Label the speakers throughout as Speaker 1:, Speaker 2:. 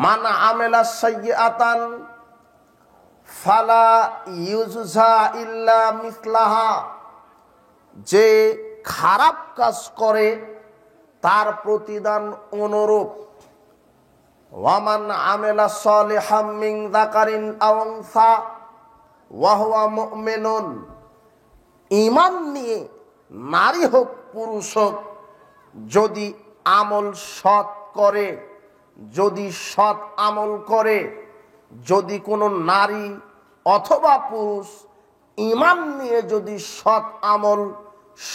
Speaker 1: মান আমেলা সাইয়্যাতান ফালা ইউজা ইল্লা মিসলাহা, যে খারাপ কাজ করে তার প্রতিদান অনুরূপ। ওয়ামান আমেলা সালিহাম মিন যাকারিন আও উনসা ওয়া হুয়া মুমিনুন, ঈমান নিয়ে নারী হোক পুরুষ হোক যদি আমল সৎ করে, যদি সৎ আমল করে, যদি কোনো নারী অথবা পুরুষ ঈমান নিয়ে যদি সৎ আমল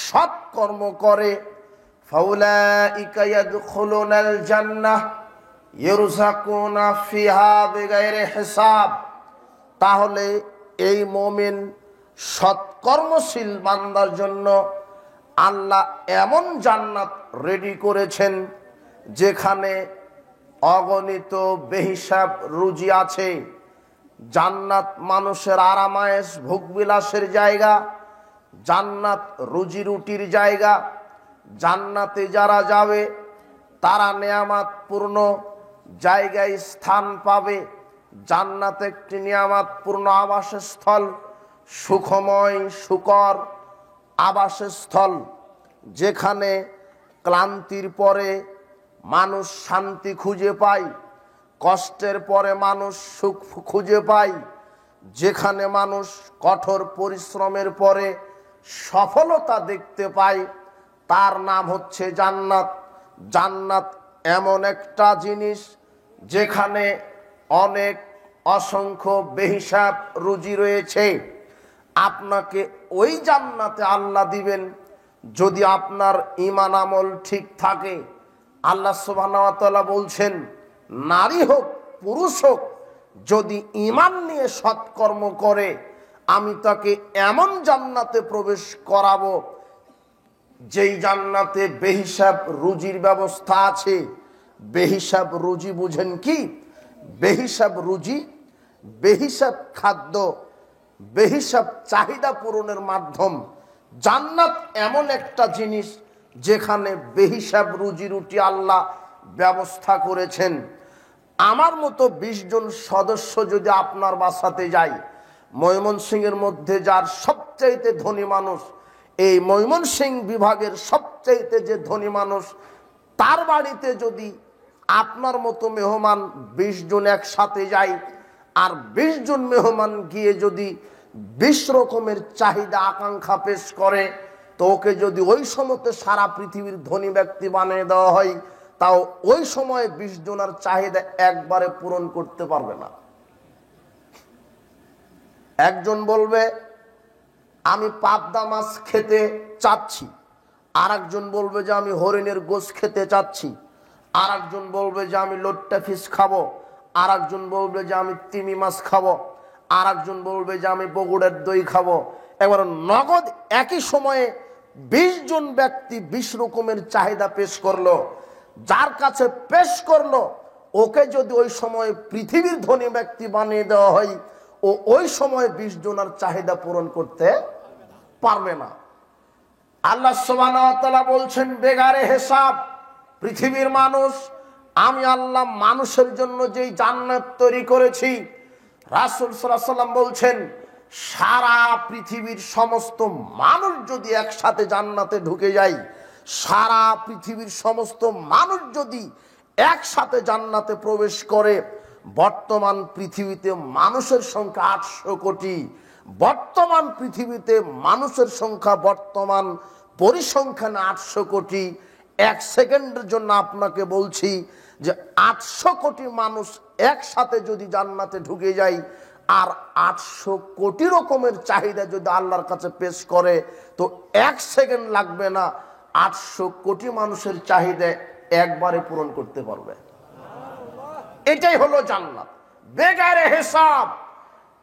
Speaker 1: সৎ কর্ম করে, ফাউলাইকা ইয়াদখুলুনাল জান্নাহ ইরযাকুনা ফিহা বিগাইরি হিসাব, তাহলে এই মুমিন সৎকর্মশীল বান্দার জন্য আল্লাহ এমন জান্নাত রেডি করেছেন যেখানে অগণিত বেহিসাব রুজি আছে। জান্নাত মানুষের আরামায়েশ ভোগবিলাসের জায়গা, জান্নাত রুজি রুটির জায়গা। জান্নাতে যারা যাবে তারা নেয়ামতপূর্ণ জায়গায় স্থান পাবে। জান্নাত একটি নিয়ামতপূর্ণ আবাসস্থল, সুখময় সুকর আবাসস্থল, যেখানে ক্লান্তির পরে মানুষ শান্তি খুঁজে পায়, কষ্টের পরে মানুষ সুখ খুঁজে পায়, যেখানে মানুষ কঠোর পরিশ্রমের পরে সফলতা দেখতে পায়, তার নাম হচ্ছে জান্নাত। জান্নাত এমন একটা জিনিস যেখানে অনেক অসংখ্য বেহিসাব রুজি রয়েছে। আপনাকে ওই জান্নাতে আল্লাহ দিবেন যদি আপনার ঈমান আমল ঠিক থাকে। আল্লাহ সুবহানাহু ওয়া তাআলা বলছেন, নারী হোক পুরুষ হোক যদি ঈমান নিয়ে সৎকর্ম করে আমি তাকে এমন জান্নাতে প্রবেশ করাবো যেই জান্নাতে বেহিসাব রুজির ব্যবস্থা আছে। বেহিসাব রুজি বুঝেন কি? বেহিসাব রুজি, বেহিসাব খাদ্য, বেহিসাব চাহিদা পূরণের মাধ্যম। জান্নাত এমন একটা জিনিস যেখানে বেহিসাব রুজি রুটি আল্লাহ ব্যবস্থা করেছেন। আমার মতো 20 জন সদস্য যদি আপনার বাসাতে যায়, ময়মনসিংহের মধ্যে যার সবচাইতে ধনী মানুষ, এই ময়মনসিংহ বিভাগের সবচাইতে যে ধনী মানুষ, তার বাড়িতে যদি আপনার মতো মেহমান 20 জন একসাথে যায়, আর 20 জন মেহমান গিয়ে যদি 20 রকমের চাহিদা আকাঙ্ক্ষা পেশ করে, তো ওকে যদি ওই সময়তে সারা পৃথিবীর ধনী ব্যক্তি বানিয়ে দেওয়া হয়, তাও ওই সময়ে 20 জনের চাহিদা একবারে পূরণ করতে পারবে না। একজন বলবে আমি পাবদা মাছ খেতে চাচ্ছি, আর একজন বলবে যে আমি হরিণের গোশত খেতে চাচ্ছি, আর একজন বলবে যে আমি লোট্টা ফিশ খাবো, আর একজন বলবে যে আমি তিমি মাছ খাবো, আর একজন বলবে যে আমি বগুড়ার দই খাবো। এবার নগদ একই সময়ে 20 জন ব্যক্তি 20 রকমের চাহিদা পেশ করলো। যার কাছে পেশ করলো ওকে যদি ওই সময় পৃথিবীর ধনী ব্যক্তি বানিয়ে দেওয়া হয়, ও ওই সময় 20 জনের চাহিদা পূরণ করতে পারবে না। আল্লাহ সুবহানাহু ওয়া তাআলা বলছেন বেগারে হিসাব, পৃথিবীর মানুষ, আমি আল্লাহ মানুষের জন্য যেই জান্নাত তৈরি করেছি, রাসূল সাল্লাল্লাহু আলাইহি ওয়াসাল্লাম বলছেন সারা পৃথিবীর সমস্ত মানুষ যদি একসাথে জান্নাতে ঢুকে যায়, সারা পৃথিবীর সমস্ত মানুষ যদি একসাথে জান্নাতে প্রবেশ করে, বর্তমান পৃথিবীতে মানুষের সংখ্যা 800 কোটি। বর্তমান পৃথিবীতে মানুষের সংখ্যা বর্তমান পরিসংখ্যান 800 কোটি। এক সেকেন্ডের জন্য আপনাকে বলছি যে 800 কোটি মানুষ একসাথে যদি জান্নাতে ঢুকে যায়, আর 800 কোটি রকমের চাহিদা যদি আল্লাহর কাছে পেশ করে, তো 1 সেকেন্ড লাগবে না, 800 কোটি মানুষের চাহিদা একবারে পূরণ করতে পারবে। এটাই হলো জান্নাত, বেগারে হিসাব,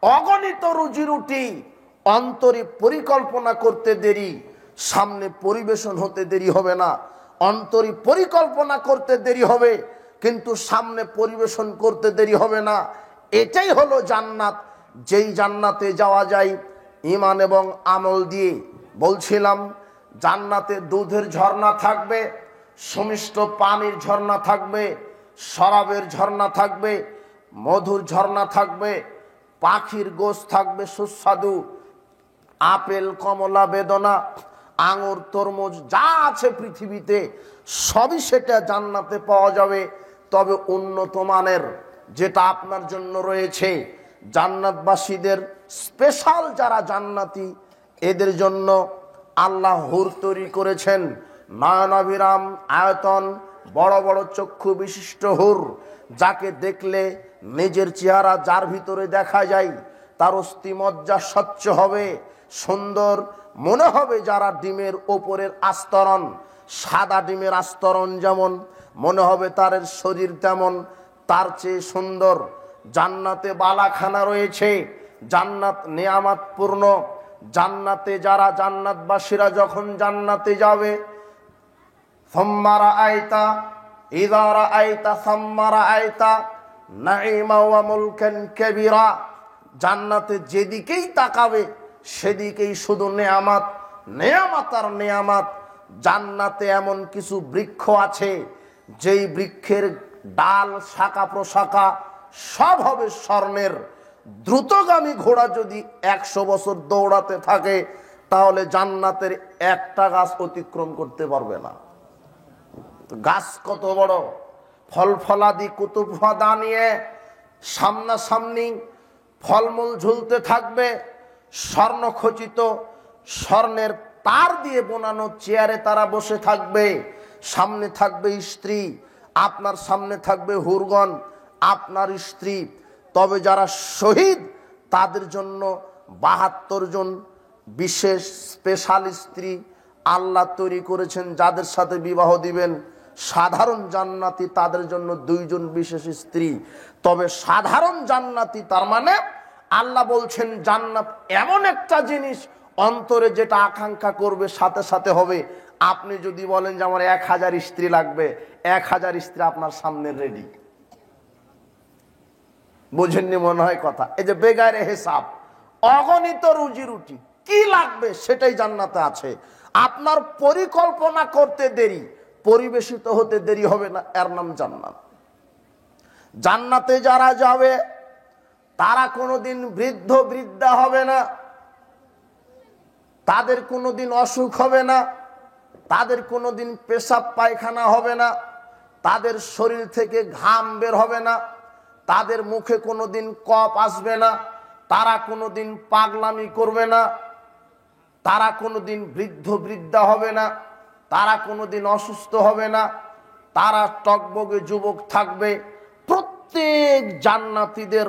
Speaker 1: অগণিত রুজি রুটি। অন্তরে পরিকল্পনা করতে দেরি, সামনে পরিবেশন হতে দেরি হবে না। অন্তরে পরিকল্পনা করতে দেরি হবে, কিন্তু সামনে পরিবেশন করতে দেরি হবে না। এটাই হলো জান্নাত, যেই জান্নাতে যাওয়া যায় ঈমান এবং আমল দিয়ে। বলছিলাম জান্নাতে দুধের ঝর্ণা থাকবে, সুমিষ্ট পানির ঝর্ণা থাকবে, শরাবের ঝর্ণা থাকবে, মধুর ঝর্ণা থাকবে, পাখির গোশ থাকবে সুস্বাদু, আপেল, কমলা, বেদনা, আঙুর, তরমুজ, যা আছে পৃথিবীতে সবই সেটা জান্নাতে পাওয়া যাবে। তবে উন্নত মানের যেটা আপনার জন্য রয়েছে, জান্নাতবাসীদের স্পেশাল যারা জান্নাতি, এদের জন্য আল্লাহ হুর তৈরি করেছেন, নয়নাভিরাম আয়তন, বড় বড় চক্ষু বিশিষ্ট হুর, যাকে দেখলে নিজের চেহারা যার ভিতরে দেখা যায় তার অস্থিমজ্জা স্বচ্ছ হবে, সুন্দর মনে হবে। যারা ডিমের ওপরের আস্তরণ, সাদা ডিমের আস্তরণ যেমন মনে হবে তার শরীর তেমন, তার চেয়ে সুন্দর। জান্নাতে বালাখানা রয়েছে, জান্নাত নেয়ামতপূর্ণ। জান্নাতে যারা জান্নাতবাসীরা যখন জান্নাতে যাবে, সুম্মা রাআইতা ইযা রাআইতা সুম্মা রাআইতা নাঈমা ওয়া মুলকান কাবীরা, জান্নাতে যেদিকেই তাকাবে সেদিকেই শুধু নেয়ামত, নেয়ামত আর নেয়ামত। জান্নাতে এমন কিছু বৃক্ষ আছে যেই বৃক্ষের ডাল, শাখা প্রশাখা সব হবে স্বর্ণের। দ্রুতগামী ঘোড়া যদি 100 বছর দৌড়াতে থাকে তাহলে জান্নাতের একটা গাছ অতিক্রম করতে পারবে না। গাছ কত বড়, ফল ফলাদি কুতুবফাদা নিয়ে সামনাসামনি ফলমূল ঝুলতে থাকবে, স্বর্ণ খচিত স্বর্ণের তার দিয়ে বোনানো চেয়ারে তারা বসে থাকবে। সামনে থাকবে স্ত্রী, আপনার সামনে থাকবে হুরগণ, আপনার স্ত্রী। তবে যারা শহীদ তাদের জন্য 72 জন বিশেষ স্পেশাল স্ত্রী আল্লাহ তৈরি করেছেন, যাদের সাথে বিবাহ দিবেন। সাধারণ জান্নাতি তাদের জন্য 2 জন বিশেষ স্ত্রী। তবে সাধারণ জান্নাতি তার মানে আল্লাহ বলছেন জান্নাত এমন একটা জিনিস, অন্তরে যেটা আকাঙ্ক্ষা করবে সাথে সাথে হবে। আপনি যদি বলেন যে আমার 1000 স্ত্রী লাগবে, 1000 স্ত্রী আপনার সামনে রেডি। বুঝেননি মনে হয় কথা? এই যে বেগারে হিসাব, অগণিত রুজি রুটি, কি লাগবে সেটাই জান্নাতে আছে। আপনার পরিকল্পনা করতে দেরি, পরিবেশিত হতে দেরি হবে না, এর নাম জান্নাত। জান্নাতে যারা যাবে তারা কোনোদিন বৃদ্ধ বৃদ্ধা হবে না, তাদের কোনোদিন অসুখ হবে না, তাদের কোনোদিন পেশাব পায়খানা হবে না, তাদের শরীর থেকে ঘাম বের হবে না, তাদের মুখে কোনোদিন কফ আসবে না, তারা কোনোদিন পাগলামি করবে না, তারা কোনোদিন বৃদ্ধ বৃদ্ধা হবে না, তারা কোনোদিন অসুস্থ হবে না, তারা টকবগে যুবক থাকবে। প্রত্যেক জান্নাতীদের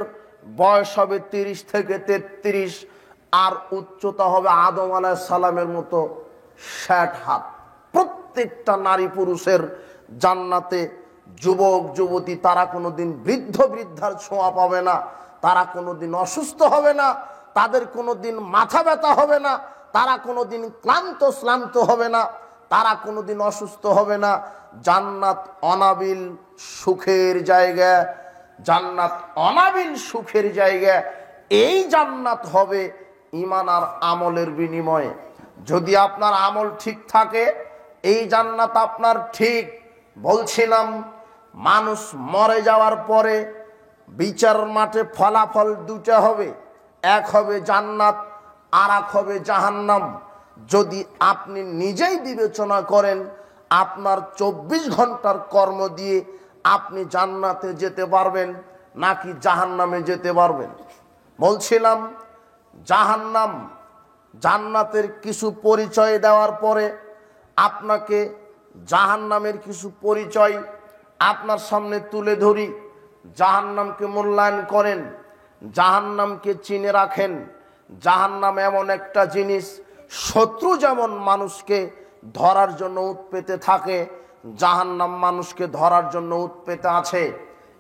Speaker 1: বয়স হবে 30 থেকে 33, আর উচ্চতা হবে আদম আলাইহিস সালামের মতো 60 হাত। প্রত্যেকটা নারী পুরুষের জান্নাতে যুবক যুবতী, তারা কোনোদিন বৃদ্ধ বৃদ্ধার ছোঁয়া পাবে না, তারা কোনোদিন অসুস্থ হবে না, তাদের কোনোদিন মাথা ব্যথা হবে না, তারা কোনোদিন ক্লান্ত শ্রান্ত হবে না, তারা কোনোদিন অসুস্থ হবে না। জান্নাত অনাবিল সুখের জায়গা, জান্নাত অনাবিল সুখের জায়গা। এই জান্নাত হবে ঈমান আর আমলের বিনিময়ে। যদি আপনার আমল ঠিক থাকে এই জান্নাত আপনার ঠিক। বলছিলাম মানুষ মরে যাওয়ার পরে বিচার মাঠে ফলাফল 2টা হবে, এক হবে জান্নাত আর এক হবে জাহান্নাম। যদি আপনি নিজেই বিবেচনা করেন আপনার 24 ঘন্টার কর্ম দিয়ে আপনি জান্নাতে যেতে পারবেন নাকি জাহান্নামে যেতে পারবেন। বলছিলাম জাহান্নাম জান্নাতের কিছু পরিচয় দেওয়ার পরে আপনাকে জাহান্নামের কিছু পরিচয় আপনার সামনে তুলে ধরি। জাহান্নামকে মূল্যায়ন করেন, জাহান্নামকে চিনে রাখেন। জাহান্নাম এমন একটা জিনিস, শত্রু যেমন মানুষকে ধরার জন্য উৎপেতে থাকে, জাহান্নাম মানুষকে ধরার জন্য উৎপেতে আছে।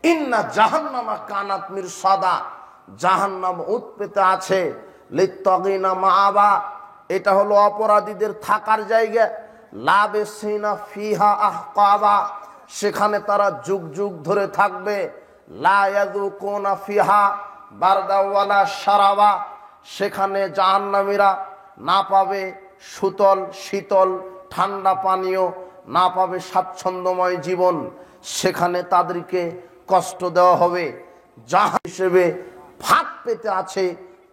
Speaker 1: ইন্না জাহান্নামা কানাত মিরসাদা, জাহান্নাম উৎপেতে আছে। লিত্তাগিনা মাআবা, এটা হলো অপরাধীদের থাকার জায়গা। লাবিসিনা ফিহা আহকাবা, সেখানে তারা যুগ যুগ ধরে থাকবে। লা ইয়াযুকুনা ফিহা বারদা ওয়ালা শারাবা, সেখানে জাহান্নামীরা না পাবে শীতল ঠান্ডা পানীয়, না পাবে স্বাচ্ছন্দ্যময় জীবন। সেখানে তাদেরকে কষ্ট দেওয়া হবে। জাহান হিসেবে ফাঁক পেতে আছে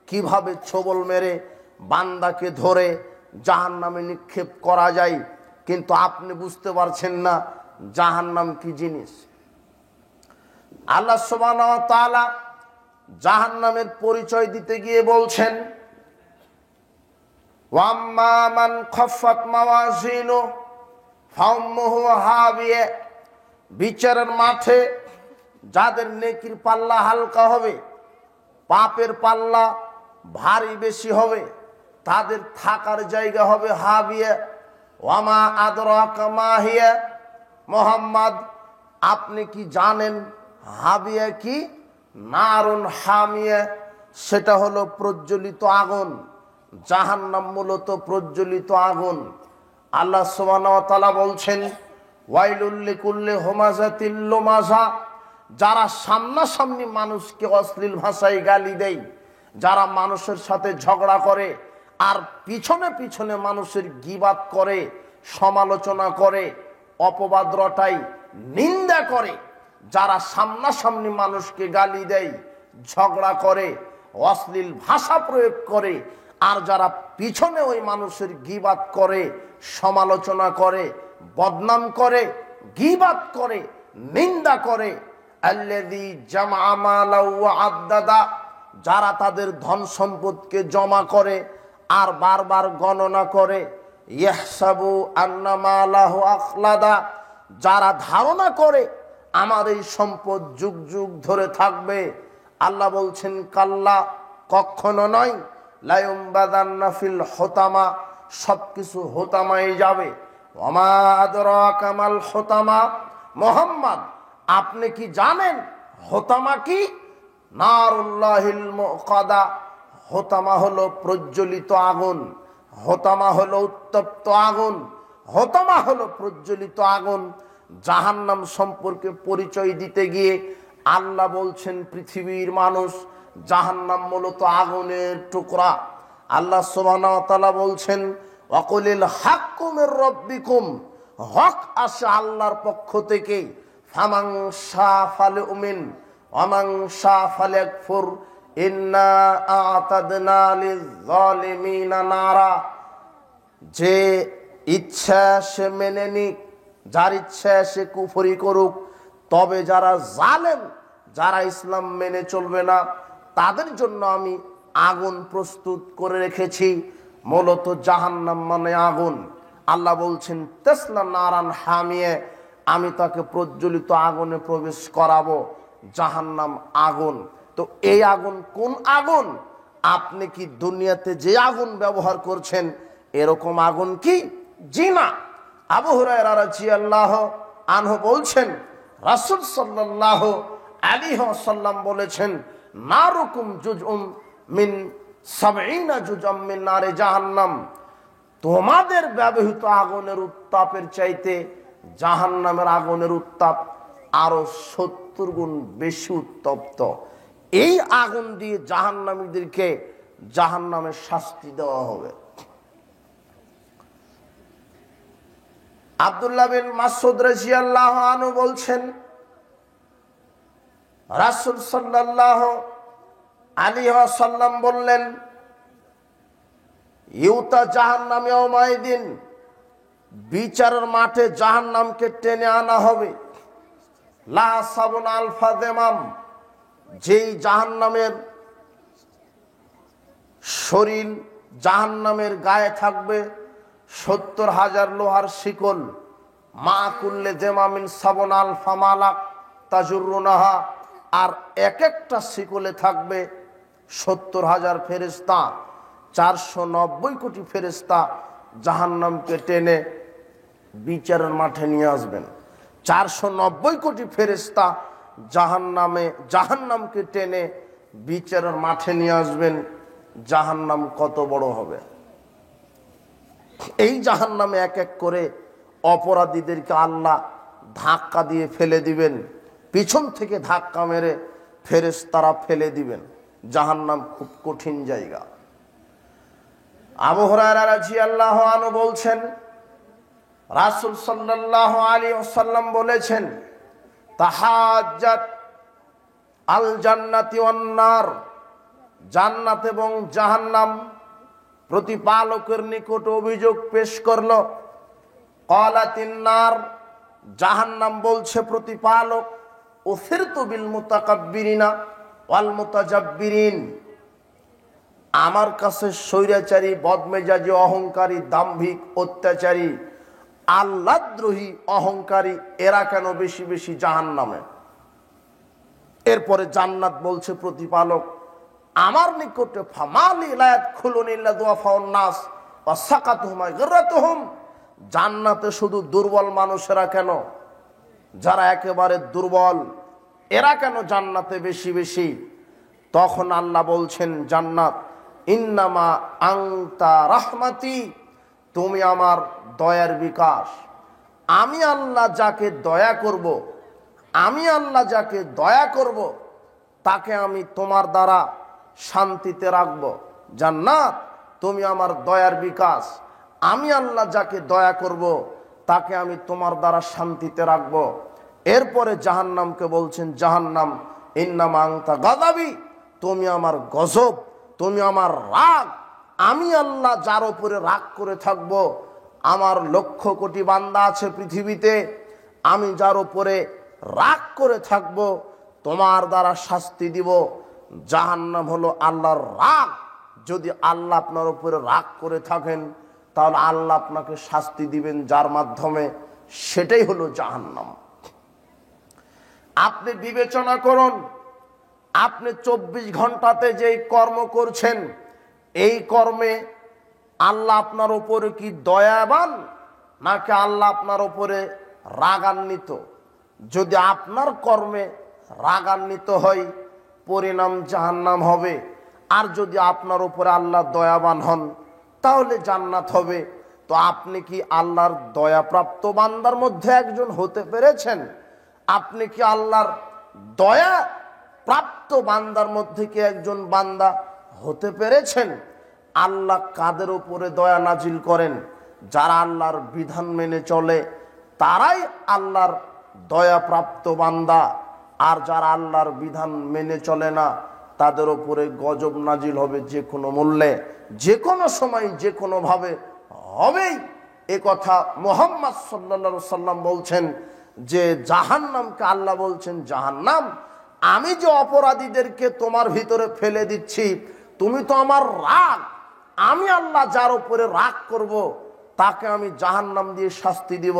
Speaker 1: কিভাবে ছোবল মেরে বান্দাকে ধরে জাহান্নামে নিক্ষেপ করা যায়, কিন্তু আপনি বুঝতে পারছেন না জাহান্নাম কি জিনিস। আল্লাহ সুবহানাহু ওয়া তাআলা জাহান্নামের পরিচয় দিতে গিয়ে বলছেন, ওয়াম্মা মান খাফফাত মাওয়াজিনু ফাউম্মুহু হাবিয়া, বিচারের মাঠে যাদের নেকির পাল্লা হালকা হবে, পাপের পাল্লা ভারী বেশি হবে, তাদের থাকার জায়গা হবে হাবিয়া। ওয়ামা আদরাকা মা হিয়া, মুহাম্মদ আপনি কি জানেন হাবিয়া কি? নারুন হামিয়া, সেটা হলো প্রজ্বলিত আগুন। জাহান্নাম মূলত প্রজ্বলিত আগুন। আল্লাহ সুবহানাহু ওয়া তাআলা বলছেন, ওয়াইলুল লিকুল্লি হুমাযাতিল লুমাযা, যারা সামনাসামনি মানুষকে অশ্লীল ভাষায় গালি দেয়, যারা মানুষের সাথে ঝগড়া করে আর পিছনে পিছনে মানুষের গীবাত করে, সমালোচনা করে, অপবাদ রটায়, নিন্দা করে, যারা সামনাসামনি মানুষকে গালি দেয়, ঝগড়া করে, অশ্লীল ভাষা প্রয়োগ করে, আর যারা পিছনে ওই মানুষের গীবাত করে, সমালোচনা করে, বদনাম করে, গীবাত করে, নিন্দা করে, আল্লাযী জামআ মালাও ওয়া আদ্দাদা, যারা তাদের ধন সম্পদকে জমা করে আর বারবার গণনা করে, ইয়াহসাবু আন্না মালাহু আখলাদা, যারা ধারণা করে আমার এই সম্পদ যুগ যুগ ধরে থাকবে। আল্লাহ বলছেন, কাল্লা, কখনো নয়, লায়ুমবাদান্না ফিল হুতামা, সবকিছু হোতামায় যাবে। ওমা আদরাকা মাল হুতামা, মুহাম্মদ আপনি কি জানেন হোতামা কি? নারুল্লাহিল মুকাদা, হোতামা হলো প্রজ্বলিত আগুন, হোতামা হলো উত্তপ্ত আগুন, হোতামা হলো প্রজ্বলিত আগুন। জাহান্নাম সম্পর্কে পরিচয় দিতে গিয়ে আল্লাহ বলছেন, পৃথিবীর মানুষ, জাহান্নাম মূলত আগুনের টুকরা। আল্লাহ সুবহানাহু ওয়া তাআলা বলছেন, ওয়াকুলিল হাক্কু মির রাব্বিকুম, হক আসে আল্লাহর পক্ষ থেকে। ফামান শাআ ফালিউমিন ওয়ামান শাআ ফালিয়াকফুর ইন্না আ'তাদনা লিয-যালিমিনা নারা, যে ইচ্ছা সে মেনে নিক, যার ইচ্ছা সে কুফরি করুক, তবে যারা জালেম, যারা ইসলাম মেনে চলবে না, তাদের জন্য আমি আগুন প্রস্তুত করে রেখেছি। মূলত জাহান্নাম মানে আগুন। আল্লাহ বলছেন, তাসলা নারান হামিয়া, আমি তাকে প্রজ্বলিত আগুনে প্রবেশ করাবো। জাহান্নাম আগুন। তো এই আগুন কোন আগুন? আপনি কি দুনিয়াতে যে আগুন ব্যবহার করছেন এরকম আগুন কি? জি না। আবু হুরায়রা রাদিয়াল্লাহু আনহু বলছেন, রাসূল সাল্লাল্লাহু আলাইহি ওয়াসাল্লাম বলেছেন, নারুকুম জুজউম মিন 70 জুজআম মিন নারে জাহান্নাম, তোমাদের ব্যবহৃত আগুনের উত্তাপের চাইতে জাহান্নামের আগুনের উত্তাপ আরো 70 গুণ বেশি উত্তপ্ত। এই আগুন দিয়ে জাহান্নামীদেরকে জাহান্নামের শাস্তি দেওয়া হবে। আব্দুল্লাহ বিন মাসউদ রাদিয়াল্লাহু আনহু বলছেন, রাসূল সাল্লাল্লাহু আলাইহি ওয়াসাল্লাম বললেন, ইউতা জাহান্নাম ইয়াউমাইদিন, বিচারের মাঠে জাহান্নামকে টেনে আনা হবে। লা সাবুন আলফা দেমাম, যেই জাহান্নামের শরীর, জাহান্নামের গায়ে থাকবে 70,000 লোহার শিকল। মা কুল্লে দেমামিন সাবুন আলফা মালাক তাজুরুনাহা, আর এক একটা শিকলে থাকবে 70,000 ফেরেশতা। 490 কোটি ফেরেশতা জাহান্নামকে টেনে বিচারের মাঠে নিয়ে আসবেন। 490 কোটি ফেরেশতা জাহান্নামকে টেনে বিচারের মাঠে নিয়ে আসবেন। জাহান্নাম কত বড় হবে! এই জাহান্নামে এক এক করে অপরাধীদেরকে আল্লাহ ধাক্কা দিয়ে ফেলে দিবেন, পিছন থেকে ধাক্কা মেরে ফেরেশতারা ফেলে দিবেন। জাহান্নাম খুব কঠিন জায়গা। আবু হুরায়রা রাদিয়াল্লাহু আনহু বলছেন, রাসূল সাল্লাল্লাহু আলাইহি ওয়াসাল্লাম বলেছেন, তাহাজ্জাত আল জান্নাতি ওয়ান নার, জান্নাত এবং জাহান্নাম প্রতিপালকের নিকট অভিযোগ পেশ করলো। ক্বালাতিন নার, জাহান্নাম বলছে প্রতিপালক, উসিরতু বিল মুতাকাব্বিরিনা ওয়াল মুতাজাব্বিরিন, আমার কাছে স্বৈরাচারী, বদমেজাজি, অহংকারী, দাম্ভিক, অত্যাচারী, আল্লাহদ্রোহী, অহংকারী এরা কেন বেশি বেশি জাহান্নামে? এরপরে জান্নাত বলছে প্রতিপালক, আমার নিকটে ফামালি লা ইয়াদখুলুনি ইল্লা দুআফাউন নাস ওয়া সাকাতুহুম গাররাতুহুম, জান্নাতে শুধু দুর্বল মানুষেরা কেন, যারা একেবারে দুর্বল এরা কেন জান্নাতে বেশি বেশি? তখন আল্লাহ বলছেন জান্নাত, ইন্নামা আনতা রাহমাতি, তুমি আমার দয়ার বিকাশ। আমি আল্লাহ যাকে দয়া করব, আমি আল্লাহ যাকে দয়া করব তাকে আমি তোমার দ্বারা শান্তিতে রাখব। জান্নাত, তুমি আমার দয়ার বিকাশ, আমি আল্লাহ যাকে দয়া করব তাকে আমি তোমার দ্বারা শান্তিতে রাখব। এরপরে জাহান্নামকে বলছেন, জাহান্নাম, ইন্নামা আনতা গাযাবি, তুমি আমার গজব, তুমি আমার রাগ। আমি আল্লাহ যার উপরে রাগ করে থাকব, আমার লক্ষ কোটি বান্দা আছে পৃথিবীতে, আমি যার উপরে রাগ করে থাকব তোমার দ্বারা শাস্তি দিব। জাহান্নাম হলো আল্লাহর রাগ। যদি আল্লাহ আপনার উপরে রাগ করে থাকেন তাহলে আল্লাহ আপনাকে শাস্তি দিবেন যার মাধ্যমে, সেটাই হলো জাহান্নাম। আপনি বিবেচনা করুন, আপনি 24 ঘন্টাতে যেই কর্ম করছেন, এই কর্মে আল্লাহ আপনার উপরে কি দয়াবান নাকি আল্লাহ আপনার উপরে রাগান্বিত? যদি আপনার কর্মে রাগান্বিত হয় পরিণাম জাহান্নাম হবে, আর যদি আপনার উপরে আল্লাহ দয়াবান হন তাহলে জান্নাত হবে। তো আপনি কি আল্লাহর দয়াপ্রাপ্ত বান্দার মধ্যে একজন হতে পেরেছেন? আপনি কি আল্লাহর দয়া প্রাপ্ত বান্দার মধ্যে কি একজন বান্দা হতে পেরেছেন? আল্লাহ কাদের উপরে দয়া নাজিল করেন? যারা আল্লাহর বিধান মেনে চলে তারাই আল্লাহর দয়াপ্রাপ্ত বান্দা, আর যারা আল্লাহর বিধান মেনে চলে না তাদের উপরে গজব নাজিল হবে যে কোনো মূল্যে, যে কোনো সময়, যে কোনো ভাবে হবেই। এ কথা মুহাম্মদ সাল্লাল্লাহু আলাইহি সাল্লাম বলছেন যে জাহান্নামকে আল্লাহ বলছেন, জাহান্নাম, আমি যে অপরাধীদেরকে তোমার ভিতরে ফেলে দিচ্ছি, তুমি তো আমার রাগ, আমি আল্লাহ যার উপরে রাগ করব তাকে আমি জাহান্নাম দিয়ে শাস্তি দিব,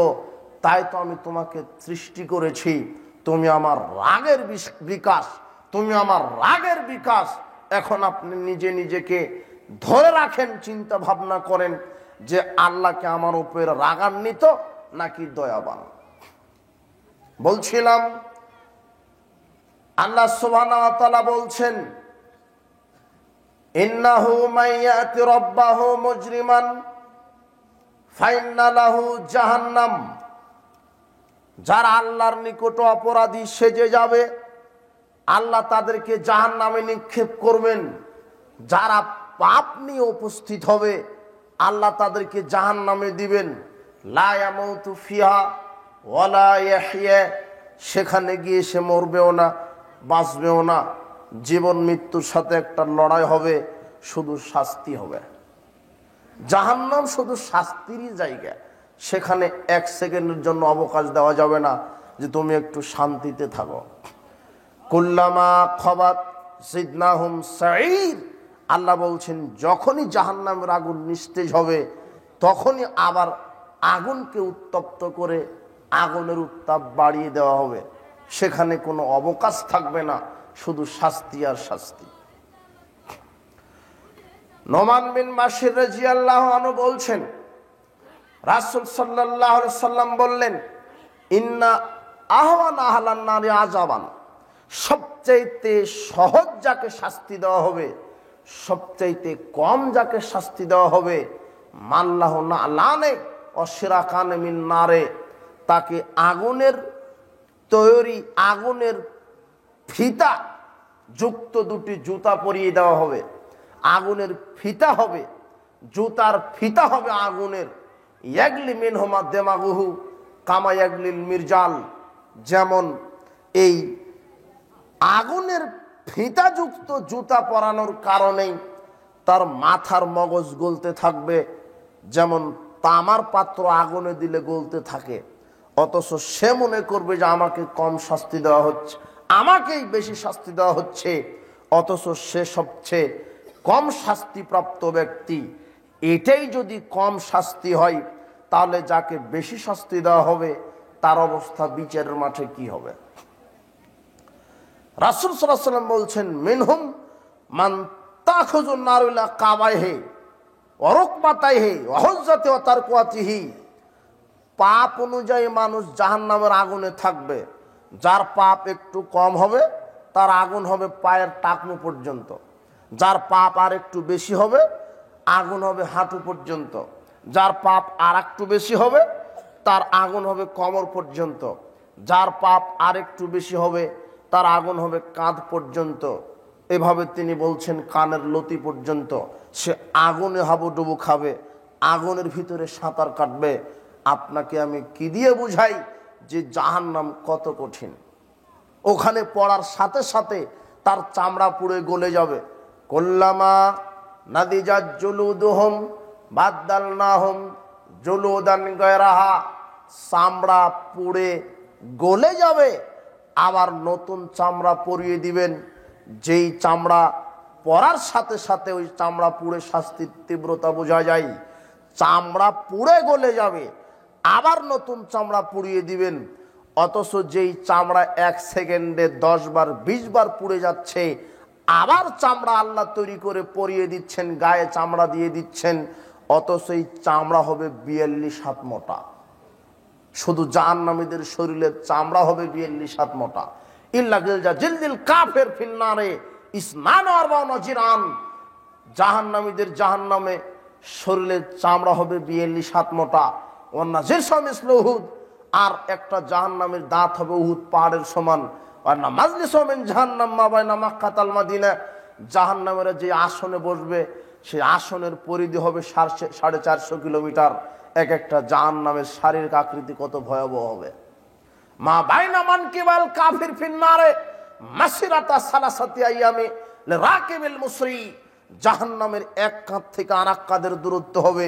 Speaker 1: তাই তো আমি তোমাকে সৃষ্টি করেছি, তুমি আমার রাগের বিকাশ, তুমি আমার রাগের বিকাশ। এখন আপনি নিজে নিজেকে ধরে রাখেন, চিন্তা ভাবনা করেন যে আল্লাহকে আমার উপরে রাগান্বিত নাকি দয়াবান। বলছিলাম আল্লাহ সুবহানাহু ওয়া তাআলা বলছেন, ইন্নাহু মাইয়াতি রাব্বাহু মুজরিমান ফাইন্না লাহু জাহান্নাম, যারা আল্লাহর নিকট অপরাধী সেজে যাবে আল্লাহ তাদেরকে জাহান্নামে নিক্ষেপ করবেন। যারা পাপ নিয়ে উপস্থিত হবে আল্লাহ তাদেরকে জাহান্নামে দিবেন। লা ইয়ামুতু ফিহা ওয়ালা ইয়াহইয়া, সেখানে গিয়ে সে মরবেও না, বাঁচবেও না। জীবন মৃত্যুর সাথে একটা লড়াই হবে, শুধু শাস্তি হবে। জাহান্নাম শুধু শাস্তিরই জায়গা, সেখানে এক সেকেন্ডের জন্য অবকাশ দেওয়া যাবে না যে তুমি একটু শান্তিতে থাকো। কুল্লামা খাবাত জিদনাহুম সাঈর, আল্লাহ বলছেন যখনই জাহান্নামের আগুন নিস্তেজ হবে তখনই আবার আগুনকে উত্তপ্ত করে আগুনের উত্তাপ বাড়িয়ে দেওয়া হবে। সেখানে কোনো অবকাশ থাকবে না, শুধু শাস্তি আর শাস্তি। নোমান বিন বাশির রাদিয়াল্লাহু আনহু বলছেন, রাসূল সাল্লাল্লাহু আলাইহি সাল্লাম বললেন, ইন্না আহওয়ানা আহলান নারি আযাবান, সবচাইতে সহজ যাকে শাস্তি দেওয়া হবে, সবচাইতে কম যাকে শাস্তি দেওয়া হবে, মাল্লাহু নালানে অশিরাকানে মিন নারে, তাকে আগুনের তৈরি, আগুনের ফিতা যুক্ত দুটি জুতা পরিয়ে দেওয়া হবে। আগুনের ফিতা হবে, জুতার ফিতা হবে আগুনের। ইয়াগলি মিনহুমা দিমাগুহু কামা ইয়াগলিল মিরজাল, যেমন এই আগুনের ফিতাযুক্ত জুতা পরানোর কারণেই তার মাথার মগজ গলতে থাকবে, যেমন তামার পাত্র আগুনে দিলে গলতে থাকে। অথচ সে মনে করবে যে আমাকে কম শাস্তি দেওয়া হচ্ছে, আমাকেই বেশি শাস্তি দেওয়া হচ্ছে, অথচ সে সবচেয়ে কম শাস্তিপ্রাপ্ত ব্যক্তি। এটাই যদি কম শাস্তি হয়, তাহলে যাকে বেশি শাস্তি দেওয়া হবে তার অবস্থা বিচারের মাঠে কি হবে? রাসূল সাল্লাল্লাহু আলাইহি ওয়াসাল্লাম বলছেন, মিনহুম মান তাখুযুন নারুলা কাবাইহি ওয়া রুকবাতাইহি ওয়া হুজ্জাতি ওয়া তারকুয়াতিহি। পাপ অনুযায়ী মানুষ জাহান্নামের আগুনে থাকবে। যার পাপ একটু কম হবে তার আগুন হবে পায়ের টাকনু পর্যন্ত, যার পাপ আর একটু বেশি হবে আগুন হবে হাঁটু পর্যন্ত, যার পাপ আর একটু বেশি হবে তার আগুন হবে কোমর পর্যন্ত, যার পাপ আর একটু বেশি হবে তার আগুন হবে কাঁধ পর্যন্ত। এভাবে তিনি বলছেন কানের লতি পর্যন্ত। সে আগুনে হাবুডুবু খাবে, আগুনের ভিতরে সাঁতার কাটবে। আপনাকে আমি কি দিয়ে বুঝাই যে জাহান্নাম কত কঠিন? ওখানে পড়ার সাথে সাথে তার চামড়া পুড়ে গলে যাবে। কুল্লামা নাদিজাত জুলুদুহুম বাদদালনাহুম জুলুদান গায়রাহা। চামড়া পুড়ে গলে যাবে, আবার নতুন চামড়া পরিয়ে দিবেন। যেই চামড়া পরার সাথে সাথে ওই চামড়া পুড়ে শাস্তির তীব্রতা বোঝা যায়। চামড়া পুড়ে গলে যাবে, আবার নতুন চামড়া পুড়িয়ে দিবেন। অথচ যেই চামড়া 1 সেকেন্ডে 10 বার 20 বার পুড়ে যাচ্ছে, আবার চামড়া আল্লাহ তৈরি করে পরিয়ে দিচ্ছেন, গায়ে চামড়া দিয়ে দিচ্ছেন। অথচ এই চামড়া হবে 42 হাত মোটা। শুধু জাহান্নামীদের শরীরের চামড়া হবে 42 হাত মোটা। ইল্লা গিলজা জিলদিল কাফের ফিন্নারে ইসনান আরবাউনা জিরান। জাহান্নামীদের জাহান্নামে শরীরের চামড়া হবে 42 হাত মোটা। ওয়ান্না জিরসা মিসলু উহুদ। আর একটা জাহান্নামের দাঁত হবে উহুদ পাহাড়ের সমান। ওয়ান্না মাজলিসু মিন জাহান্নাম মা বাইনা মাক্কাত আল মাদিনা। জাহান্নামেরা যে আসনে বসবে সেই আসনের পরিধি হবে 450 কিলোমিটার। এক একটা জাহান্নামের শারীরিক আকৃতি কত ভয়াবহ হবে! মা বাইনা মানকিবাল কাফির ফিন্নারে মাসিরাতা সালাসাতি আইয়ামি লিরাকিবিল মুসরি। জাহান্নামের এক কাঁধ থেকে আরেক কাঁধের দূরত্ব হবে।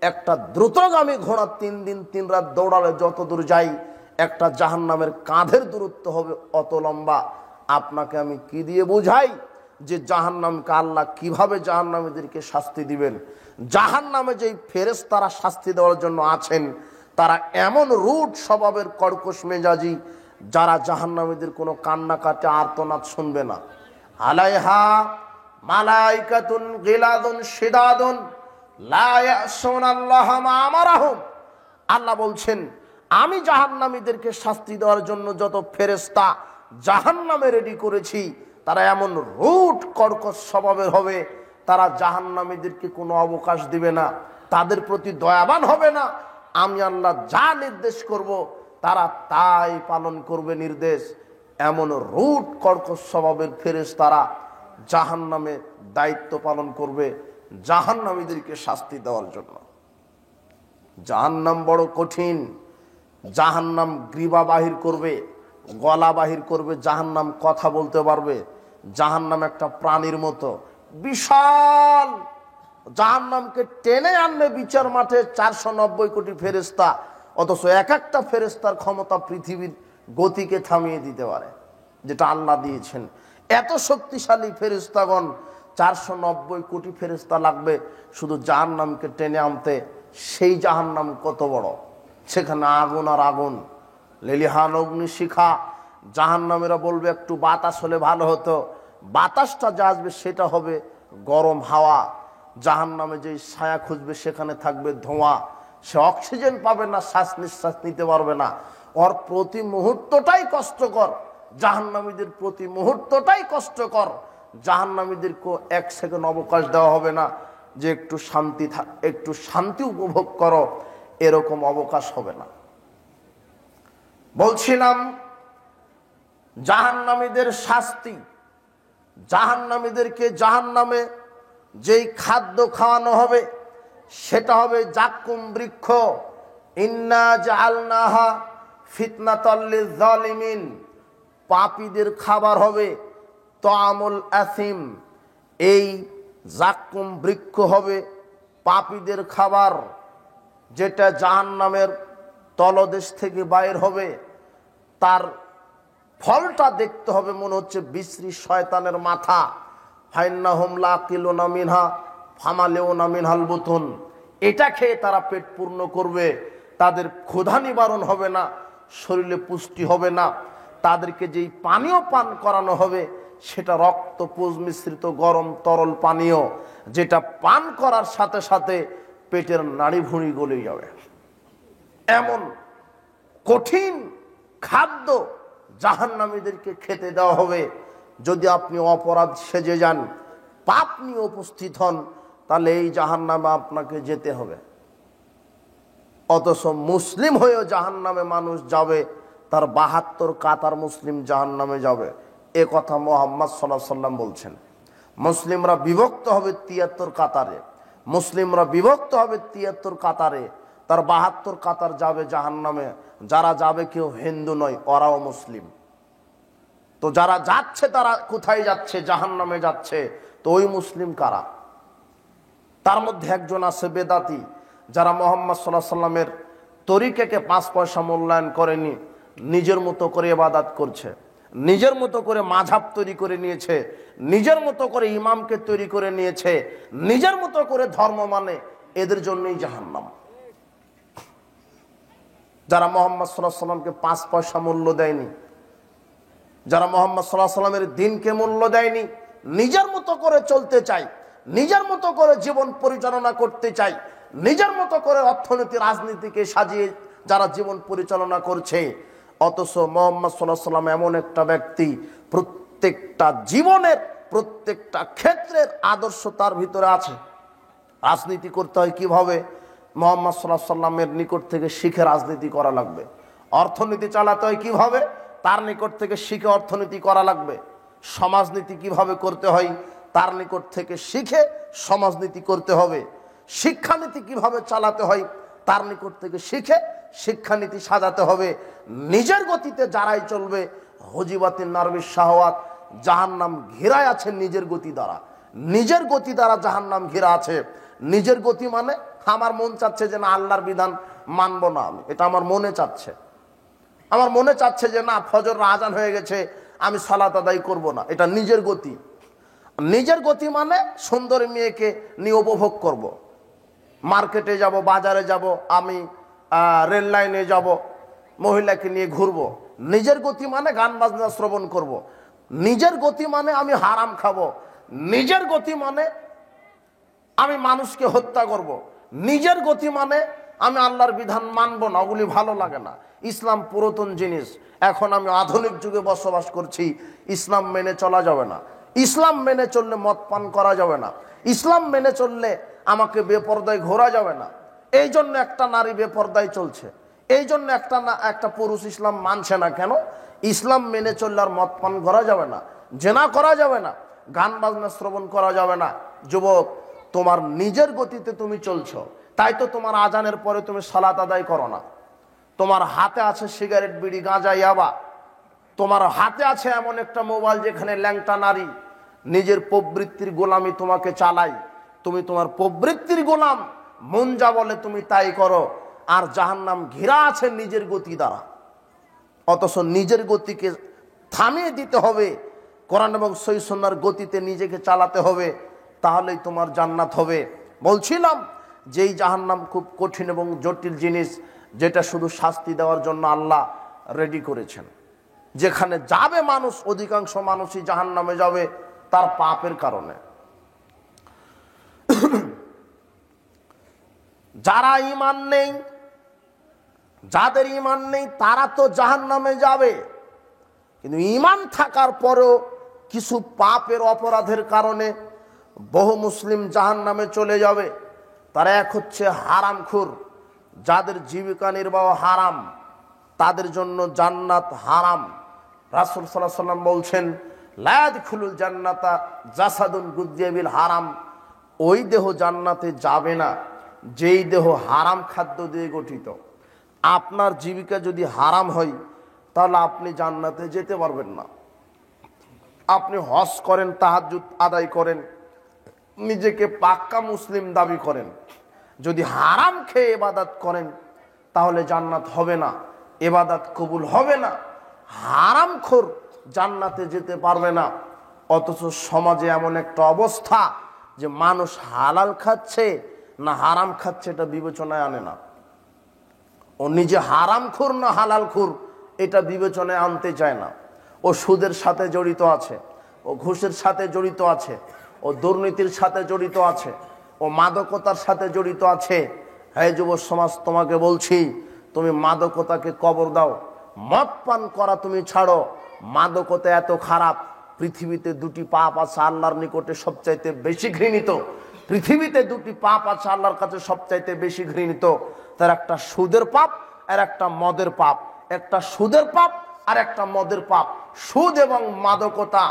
Speaker 1: একটা দ্রুতগামী ঘোড়া 3 দিন 3 রাত দৌড়ালে যত দূর যায়, একটা জাহান্নামের কাঁধের দূরত্ব হবে অত লম্বা। আপনাকে আমি কি দিয়ে বুঝাই যে জাহান্নামকে আল্লাহ কিভাবে জাহান্নামীদেরকে শাস্তি দিবেন? জাহান্নামে যেই ফেরেশতারা শাস্তি দেওয়ার জন্য আছেন, তারা এমন রূঢ় স্বভাবের কর্কশ মেজাজি, যারা জাহান্নামীদের কোনো কান্নাকাটি আর্তনাদ শুনবে না। আলাইহা মালাইকাতুন গিলাদুন শিদাদুন লা ইয়াসুনাল্লাহা মা আমারাহুম। আল্লাহ বলছেন, আমি জাহান্নামীদেরকে শাস্তি দেওয়ার জন্য যত ফেরেশতা জাহান্নামে রেডি করেছি, তারা এমন রূঢ় কর্কশ স্বভাবের হবে, তারা জাহান্নামীদেরকে কোনো অবকাশ দিবে না, তাদের প্রতি দয়াবান হবে না। আমি আল্লাহ যা নির্দেশ করব তারা তাই পালন করবে নির্দেশ। এমন রূঢ় কর্কশ স্বভাবের ফেরেশতারা জাহান্নামে দায়িত্ব পালন করবে জাহান্নামীদেরকে শাস্তি দেওয়ার জন্য। জাহান্নাম বড় কঠিন। জাহান্নাম গ্রীবা বাহির করবে, গলা বাহির করবে। জাহান্নাম কথা বলতে পারবে। জাহান্নাম একটা প্রাণীর মতো বিশাল। জাহান্নামকে টেনে আনবে বিচার মাঠে 490 কোটি ফেরেশতা। অথচ এক একটা ফেরেশতার ক্ষমতা পৃথিবীর গতিকে থামিয়ে দিতে পারে, যেটা আল্লাহ দিয়েছেন। এত শক্তিশালী ফেরেশতাগণ, 490 কোটি ফেরেশতা লাগবে শুধু জাহান্নামকে টেনে আনতে। সেই জাহান্নাম কত বড়! সেখানে আগুন আর আগুন, লেলিহান অগ্নিশিখা। জাহান্নামেরা বলবে একটু বাতাস হলে ভালো হতো। বাতাসটা যা আসবে সেটা হবে গরম হাওয়া। জাহান্নামে যে ছায়া খুঁজবে সেখানে থাকবে ধোঁয়া। সে অক্সিজেন পাবে না, শ্বাস নিঃশ্বাস নিতে পারবে না। ওর প্রতি মুহূর্তটাই কষ্টকর। জাহান্নামীদের প্রতি মুহূর্তটাই কষ্টকর। জাহান্নামীদেরকে 1 সেকেন্ড অবকাশ দেওয়া হবে না যে একটু শান্তি উপভোগ করো, এরকম অবকাশ হবে না। বলছিলাম জাহান্নামীদের শাস্তি। জাহান্নামীদেরকে জাহান্নামে যেই খাদ্য খাওয়ানো হবে সেটা হবে জাক্কুম বৃক্ষ। ইন্না জাআলনাহা ফিতনাতাল লিয-যালিমিন। পাপীদের খাবার হবে তামুল আসিম, এই জাক্কুম বৃক্ষ হবে পাপীদের খাবার, যেটা জাহান্নামের তলদেশ থেকে বাইর হবে। তার ফলটা দেখতে হবে মনে হচ্ছে বিশ্রী শয়তানের মাথা। ফাইন্নাহুম লাকিলুনা মিনহা ফামালিউনা মিনহাল বুতুন, এটা খেয়ে তারা পেট পূর্ণ করবে, তাদের ক্ষুধা নিবারণ হবে না, শরীরে পুষ্টি হবে না। তাদেরকে যেই পানীয় পান করানো হবে সেটা রক্ত পুজ মিশ্রিত গরম তরল পানীয়, যেটা পান করার সাথে সাথে পেটের নাড়ি ভুঁড়ি গলে যাবে। এমন কঠিন খাদ্য জাহান্নামীদেরকে খেতে দেওয়া হবে। যদি আপনি অপরাধ সেজে যান, পাপ নিয়ে উপস্থিত হন, তাহলে এই জাহান্নামে আপনাকে যেতে হবে। অথচ মুসলিম হয়েও জাহান্নামে মানুষ যাবে, তার ৭২ কাতার মুসলিম জাহান্নামে যাবে। এ কথা মুহাম্মদ সাল্লাল্লাহু আলাইহি ওয়াসাল্লাম বলছেন। মুসলিমরা বিভক্ত হবে ৭৩ কাতারে, মুসলিমরা বিভক্ত হবে ৭৩ কাতারে, তার ৭২ কাতার যাবে জাহান্নামে। যারা যাবে কেউ হিন্দু নয়, ওরাও মুসলিম। তো যারা যাচ্ছে তারা কোথায় যাচ্ছে? জাহান্নামে যাচ্ছে। তো ওই মুসলিম কারা? তার মধ্যে একজন আছে বেদাতি, যারা মুহাম্মদ সাল্লাল্লাহু আলাইহি ওয়াসাল্লামের তরিকাকে ৫ পয়সা মূল্যায়ন করেনি, নিজের মতো করে ইবাদত করছে, নিজের মতো করে মাযহাব তৈরি করে নিয়েছে, নিজের মতো করে ইমামকে তৈরি করে নিয়েছে, নিজের মতো করে ধর্ম মানে, এদের জন্যই জাহান্নাম। যারা মুহাম্মদ সাল্লাল্লাহু আলাইহি ওয়াসাল্লামকে ৫ পয়সা মূল্য দেয়নি, যারা মুহাম্মদ সাল্লাল্লাহু আলাইহি ওয়াসাল্লামের দ্বীনকে মূল্য দেয়নি, নিজের মতো করে চলতে চায়, নিজের মতো করে জীবন পরিচালনা করতে চায়, নিজের মতো করে অর্থনীতি রাজনীতিকে সাজিয়ে যারা জীবন পরিচালনা করছে। অথচ মুহাম্মদ সাল্লাল্লাহু আলাইহি ওয়াসাল্লাম এমন একটা ব্যক্তি, প্রত্যেকটা জীবনের প্রত্যেকটা ক্ষেত্রের আদর্শ তার ভিতরে আছে। রাজনীতি করতে হয় কিভাবে? মুহাম্মদ সাল্লাল্লাহু আলাইহি ওয়াসাল্লামের নিকট থেকে শিখে রাজনীতি করা লাগবে। অর্থনীতি চালাতে হয় কিভাবে? তার নিকট থেকে শিখে অর্থনীতি করা লাগবে। সমাজনীতি কিভাবে করতে হয়? তার নিকট থেকে শিখে সমাজনীতি করতে হবে। শিক্ষানীতি কিভাবে চালাতে হয়? তার নিকট থেকে শিখে শিক্ষানীতি সাজাতে হবে। নিজের গতিতে যারাই চলবে, হুজিবাতিন নারবিশ শাহওয়াত, জাহান্নাম ঘেরায় আছে নিজের গতি দ্বারা। নিজের গতি দ্বারা জাহান্নাম ঘেরা আছে। নিজের গতি মানে আমার মন চাচ্ছে যে না, আল্লাহর বিধান মানবো না আমি, এটা আমার মনে চাচ্ছে। আমার মনে চাচ্ছে যে না, ফজর আজান হয়ে গেছে, আমি সালাত আদায় করব না, এটা নিজের গতি। নিজের গতি মানে সুন্দর মেয়েকে নিয়ে উপভোগ করব, মার্কেটে যাব, বাজারে যাব, আমি রেল লাইনে যাব, মহিলাকে নিয়ে ঘুরবো। নিজের গতি মানে গান বাজনা শ্রবণ করব। নিজের গতি মানে আমি হারাম খাবো। নিজের গতি মানে আমি মানুষকে হত্যা করব। নিজের গতি মানে আমি আল্লাহর বিধান মানবো না, ওগুলি ভালো লাগে না। ইসলাম পুরাতন জিনিস, এখন আমি আধুনিক যুগে বসবাস করছি, ইসলাম মেনে চলা যাবে না। ইসলাম মেনে চললে মদ পান করা যাবে না। ইসলাম মেনে চললে আমাকে বেপরদায় ঘোরা যাবে না। এই জন্য একটা নারী বেপরদায় চলছে, এই জন্য একটা পুরুষ ইসলাম মানছে না। কেন? ইসলাম মেনে চললে আর মদ পান করা যাবে না, জেনা করা যাবে না, গান বাজনা শ্রবণ করা যাবে না। যুবক, তোমার নিজের গতিতে তুমি চলছো, তাই তো তোমার আজানের পরে তুমি সালাত আদায় করো না। তোমার হাতে আছে সিগারেট, বিড়ি, গাঁজা, ইয়াবা। তোমার হাতে আছে এমন একটা মোবাইল যেখানে ল্যাংটা নারী নিজের প্রবৃত্তির গোলামি তোমাকে চালায়। তুমি তোমার প্রবৃত্তির গোলাম, মন যা বলে তুমি তাই করো। আর জাহান্নাম ঘেরা আছে নিজের গতি দ্বারা। অথচ নিজের গতিকে থামিয়ে দিতে হবে, কোরআন এবং সহিহ সুন্নাহর গতিতে নিজেকে চালাতে হবে, তাহলেই তোমার জান্নাত হবে। বলছিলাম যে এই জাহান্নাম খুব কঠিন এবং জটিল জিনিস, যেটা শুধু শাস্তি দেওয়ার জন্য আল্লাহ রেডি করেছেন। যেখানে যাবে মানুষ, অধিকাংশ মানুষই জাহান্নামে যাবে তার পাপের কারণে। যারা ঈমান নেই, যাদের ঈমান নেই তারা তো জাহান্নামে যাবে, কিন্তু ঈমান থাকার পরেও কিছু পাপের অপরাধের কারণে বহু মুসলিম জাহান্নামে চলে যাবে। তারা এক হচ্ছে হারামখোর, যাদের জীবিকা নির্বাহ হারাম, তাদের জন্য জান্নাত হারাম। রাসূল সাল্লাল্লাহু আলাইহি ওয়াসাল্লাম বলছেন, লা ইয়াদখুলুল জান্নাতা জাসাদুন গুযিয়া বিল হারাম। ওই দেহ জান্নাতে যাবে না যেই দেহ হারাম খাদ্য দিয়ে গঠিত। আপনার জীবিকা যদি হারাম হয়, তাহলে আপনি জান্নাতে যেতে পারবেন না। আপনি হজ করেন, তাহাজ্জুদ আদায় করেন, নিজেকে পাক্কা মুসলিম দাবি করেন, যদি হারাম খেয়ে ইবাদত করেন তাহলে জান্নাত হবে না, ইবাদত কবুল হবে না। হারামখোর জান্নাতে যেতে পারবে না। অথচ সমাজে এমন একটা অবস্থা যে মানুষ হালাল খাচ্ছে না হারাম খাচ্ছে এটা বিবেচনায় আনে না। ও নিজে হারামখোর না হালালখোর এটা বিবেচনায় আনতে চায় না। ও সুদের সাথে জড়িত আছে, ও ঘুষের সাথে জড়িত আছে, ও দুর্নীতির সাথে জড়িত আছে, ও মাদকতার সাথে জড়িত আছে। হে যুব সমাজ, তোমাকে বলছি, তুমি মাদকতাকে কবর দাও, মদ পান করা তুমি ছাড়ো। মাদকতা এত খারাপ, পৃথিবীতে দুটি পাপ আছে আল্লাহর নিকটে সবচাইতে বেশি ঘৃণিত। পৃথিবীতে দুটি পাপ আছে আল্লাহর কাছে সবচাইতে বেশি ঘৃণিত। তার একটা সুদের পাপ আর একটা মদের পাপ। একটা সুদের পাপ আর একটা মদের পাপ। সুদ এবং মাদকতা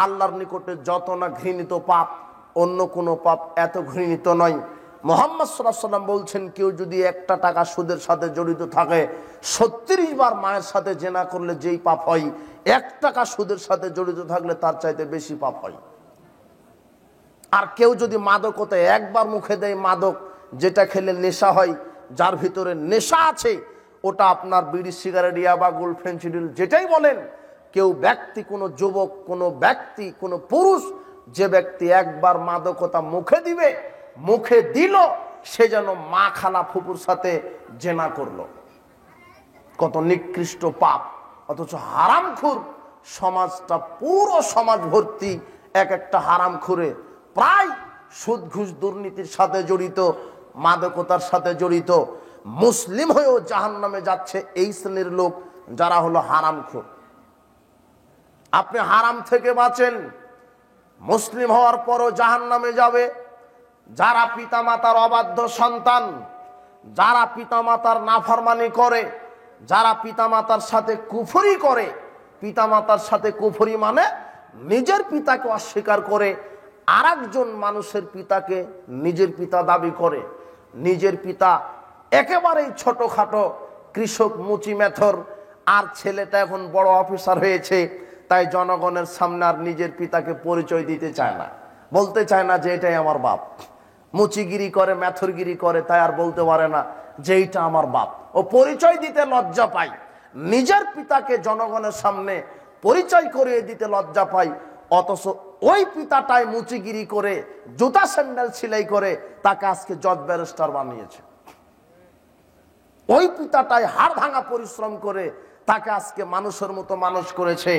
Speaker 1: আল্লাহর নিকটে যত না ঘৃণিত পাপ, অন্য কোনো পাপ এত ঘৃণিত নয়। মুহাম্মদ সাল্লাল্লাহু আলাইহি ওয়াসাল্লাম বলছেন, কেউ যদি একটা টাকা সুদের সাথে জড়িত থাকে, 36 বার মায়ের সাথে জেনা করলে যেই পাপ হয়, 1 টাকা সুদের সাথে জড়িত থাকলে তার চাইতে বেশি পাপ হয়। আর কেউ যদি মাদকতা একবার মুখে দেয়, মাদক যেটা খেলে নেশা হয়, যার ভিতরে নেশা আছে, ওটা আপনার বিড়ি, সিগারেট, ইয়াবা, গোল, ফেন্সিডিল যেটাই বলেন, কেউ ব্যক্তি, কোনো যুবক, কোনো ব্যক্তি, কোনো পুরুষ, যে ব্যক্তি একবার মাদকতা মুখে দিবে, মুখে দিল, সে যেন মা, খালা, ফুপুর সাথে জেনা করলো। কত নিকৃষ্ট পাপ। অথচ হারামখোর সমাজটা, পুরো সমাজ ভর্তি এক একটা হারামখোরে, প্রায় সুদ ঘুষ দুর্নীতির সাথে জড়িত, মাদকতার সাথে জড়িত। মুসলিম হয়েও জাহান্নামে যাচ্ছে এই শ্রেণীর লোক, যারা হলো হারামখোর। আপনি হারাম থেকে বাঁচেন, মুসলিম হওয়ার পরও জাহান্নামে যাবে যারা পিতামাতার অবাধ্য সন্তান, যারা পিতামাতার নাফরমানি করে, যারা পিতামাতার সাথে কুফরি করে। পিতামাতার সাথে কুফরি মানে নিজের পিতাকে অস্বীকার করে আরেকজন মানুষের পিতাকে নিজের পিতা দাবি করে। নিজের পিতা একেবারেই ছোটখাটো কৃষক, মুচি মেথর, আর ছেলেটা এখন বড় অফিসার হয়েছে, তাই জনগণের সামনে আর নিজের পিতাকে পরিচয় দিতে চায় না, বলতে চায় না যে এটাই আমার বাপ। মুচিগিরি করে, মেথরগিরি করে, তাই আর বলতে পারে না যে এইটা আমার বাপ। ও পরিচয় দিতে লজ্জা পায়, নিজের পিতাকে জনগণের সামনে পরিচয় করিয়ে দিতে লজ্জা পায়। অথচ ওই পিতাটাই মুচিগিরি করে, জুতা স্যান্ডেল সেলাই করে তাকে আজকে জজ ব্যারিস্টার বানিয়েছে। ওই পিতাটাই হাড় ভাঙা পরিশ্রম করে তাকে আজকে মানুষের মতো মানুষ করেছে।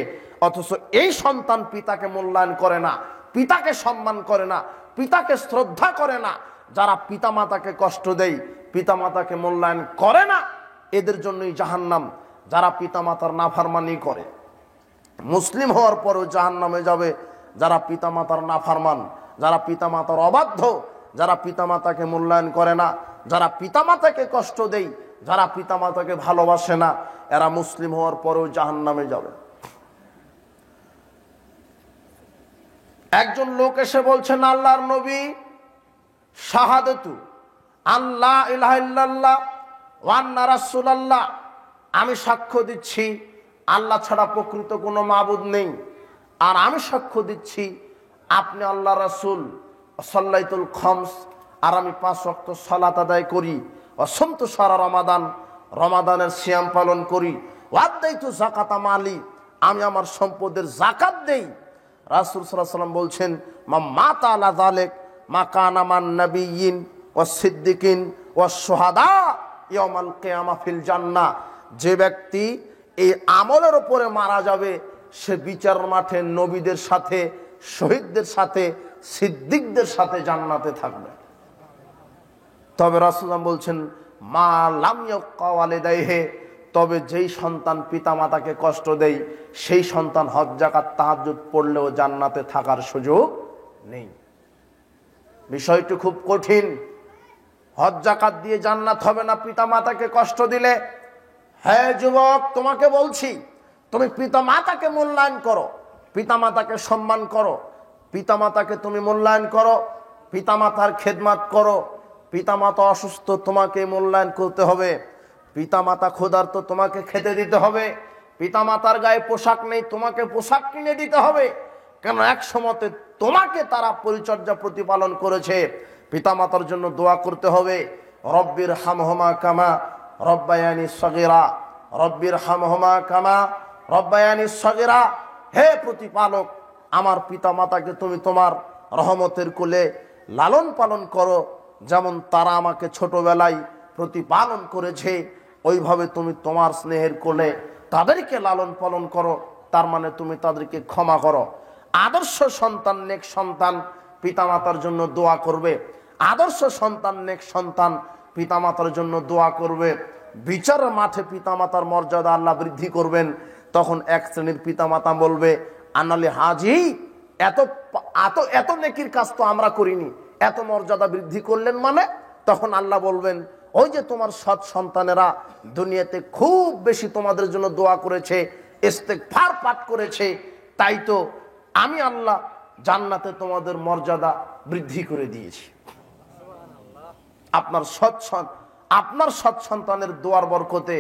Speaker 1: অথচ এই সন্তান পিতাকে মূল্যায়ন করে না, পিতাকে সম্মান করে না, পিতাকে শ্রদ্ধা করে না। যারা পিতামাতাকে কষ্ট দেয়, পিতামাতাকে মূল্যায়ন করে না, এদের জন্যই জাহান্নাম। যারা পিতামাতার নাফরমানি করে, মুসলিম হওয়ার পরও জাহান্নামে যাবে যারা পিতামাতার নাফরমান, যারা পিতামাতার অবাধ্য, যারা পিতামাতাকে মূল্যায়ন করে না, যারা পিতামাতাকে কষ্ট দেয়, যারা পিতামাতাকে ভালোবাসে না, এরা মুসলিম হওয়ার পরেও জাহান্নামে যাবে। একজন লোক এসে বলছেন, আল্লাহর নবী, শাহাদাতু আল্লাহ ইলাহা ইল্লাল্লাহ ওয়া আন্না রাসূলুল্লাহ, আমি সাক্ষ্য দিচ্ছি আল্লাহ ছাড়া প্রকৃত কোনো মাবুদ নেই, আর আমি সাক্ষ্য দিচ্ছি আপনি আল্লাহ রাসূল, সাল্লাতুল খামস, আর আমি 5 ওয়াক্ত সালাত আদায় করি, অসন্ত সারা রমাদান, রমাদানের সিয়াম পালন করি, ওয়াদাইতু যাকাতা মালি, আমি আমার সম্পদের যাকাত দেই। রাসূল সাল্লাল্লাহু আলাইহি ওয়াসাল্লাম বলছেন, মা মাতা আলা যালিক মা কানা মান নাবিয়্যিন ওয়াস সিদ্দিকিন ওয়াস শুহাদা ইয়াউমাল কিয়ামা ফিল জান্নাহ, যে ব্যক্তি এই আমলের উপরে মারা যাবে সে বিচার মাঠে নবীদের সাথে, শহীদদের সাথে, সিদ্দিকদের সাথে জান্নাতে থাকবে। তবে রাসূলুল্লাহ বলছেন, মা লাম ইয়াকা ওয়ালিদাইহি, তবে যেই সন্তান পিতামাতাকে কষ্ট দেয় সেই সন্তান হজ যাকাত তাহাজ্জুদ পড়লেও জান্নাতে থাকার সুযোগ নেই। বিষয়টি খুব কঠিন। হজ যাকাত দিয়ে জান্নাত হবে না পিতামাতাকে কষ্ট দিলে। হ্যাঁ যুবক, তোমাকে বলছি, তুমি পিতামাতাকে মূল্যায়ন করো, পিতামাতাকে সম্মান করো, পিতামাতাকে তুমি মূল্যায়ন করো, পিতামাতার খেদমত করো। পিতামাতা অসুস্থ, তোমাকে মূল্যায়ন করতে হবে। পিতামাতা ক্ষুধার্ত, তোমাকে খেতে দিতে হবে। পিতামাতার গায়ে পোশাক নেই, তোমাকে পোশাক কিনে দিতে হবে, কেন এক সময়তে তোমাকে তারা পরিচর্যা প্রতিপালন করেছে। পিতামাতার জন্য দোয়া করতে হবে, রব্বির হামহুমা কামা রব্বায়ানি সগীরা, রব্বির হামহুমা কামা রব্বায়ানি সগীরা। হে প্রতিপালক, আমার পিতামাতাকে তুমি তোমার রহমতের কোলে লালন পালন করো, যেমন তারা আমাকে ছোটবেলায় প্রতিপালন করেছে, ওইভাবে তুমি তোমার স্নেহের কোলে তাদেরকে লালন পালন করো। তার মানে তুমি তাদেরকে ক্ষমা করো। আদর্শ সন্তান, নেক সন্তান পিতামাতার জন্য দোয়া করবে। আদর্শ সন্তান, নেক সন্তান পিতামাতার জন্য দোয়া করবে। বিচারের মাঠে পিতামাতার মর্যাদা আল্লাহ বৃদ্ধি করবেন। তখন এক শ্রেণীর পিতামাতা বলবে, আনালি হাজি, এত এত এত নেকির কাজ তো আমরা করিনি, এত মর্যাদা বৃদ্ধি করলেন মানে? তখন আল্লাহ বলবেন, ওই যে তোমার সৎ সন্তানেরা দুনিয়াতে খুব বেশি তোমাদের জন্য দোয়া করেছে, ইস্তেগফার পাঠ করেছে, তাই তো আমি আল্লাহ জান্নাতে তোমাদের মর্যাদা বৃদ্ধি করে দিয়েছি। আপনার সৎ সন্তানের দোয়ার বরকতে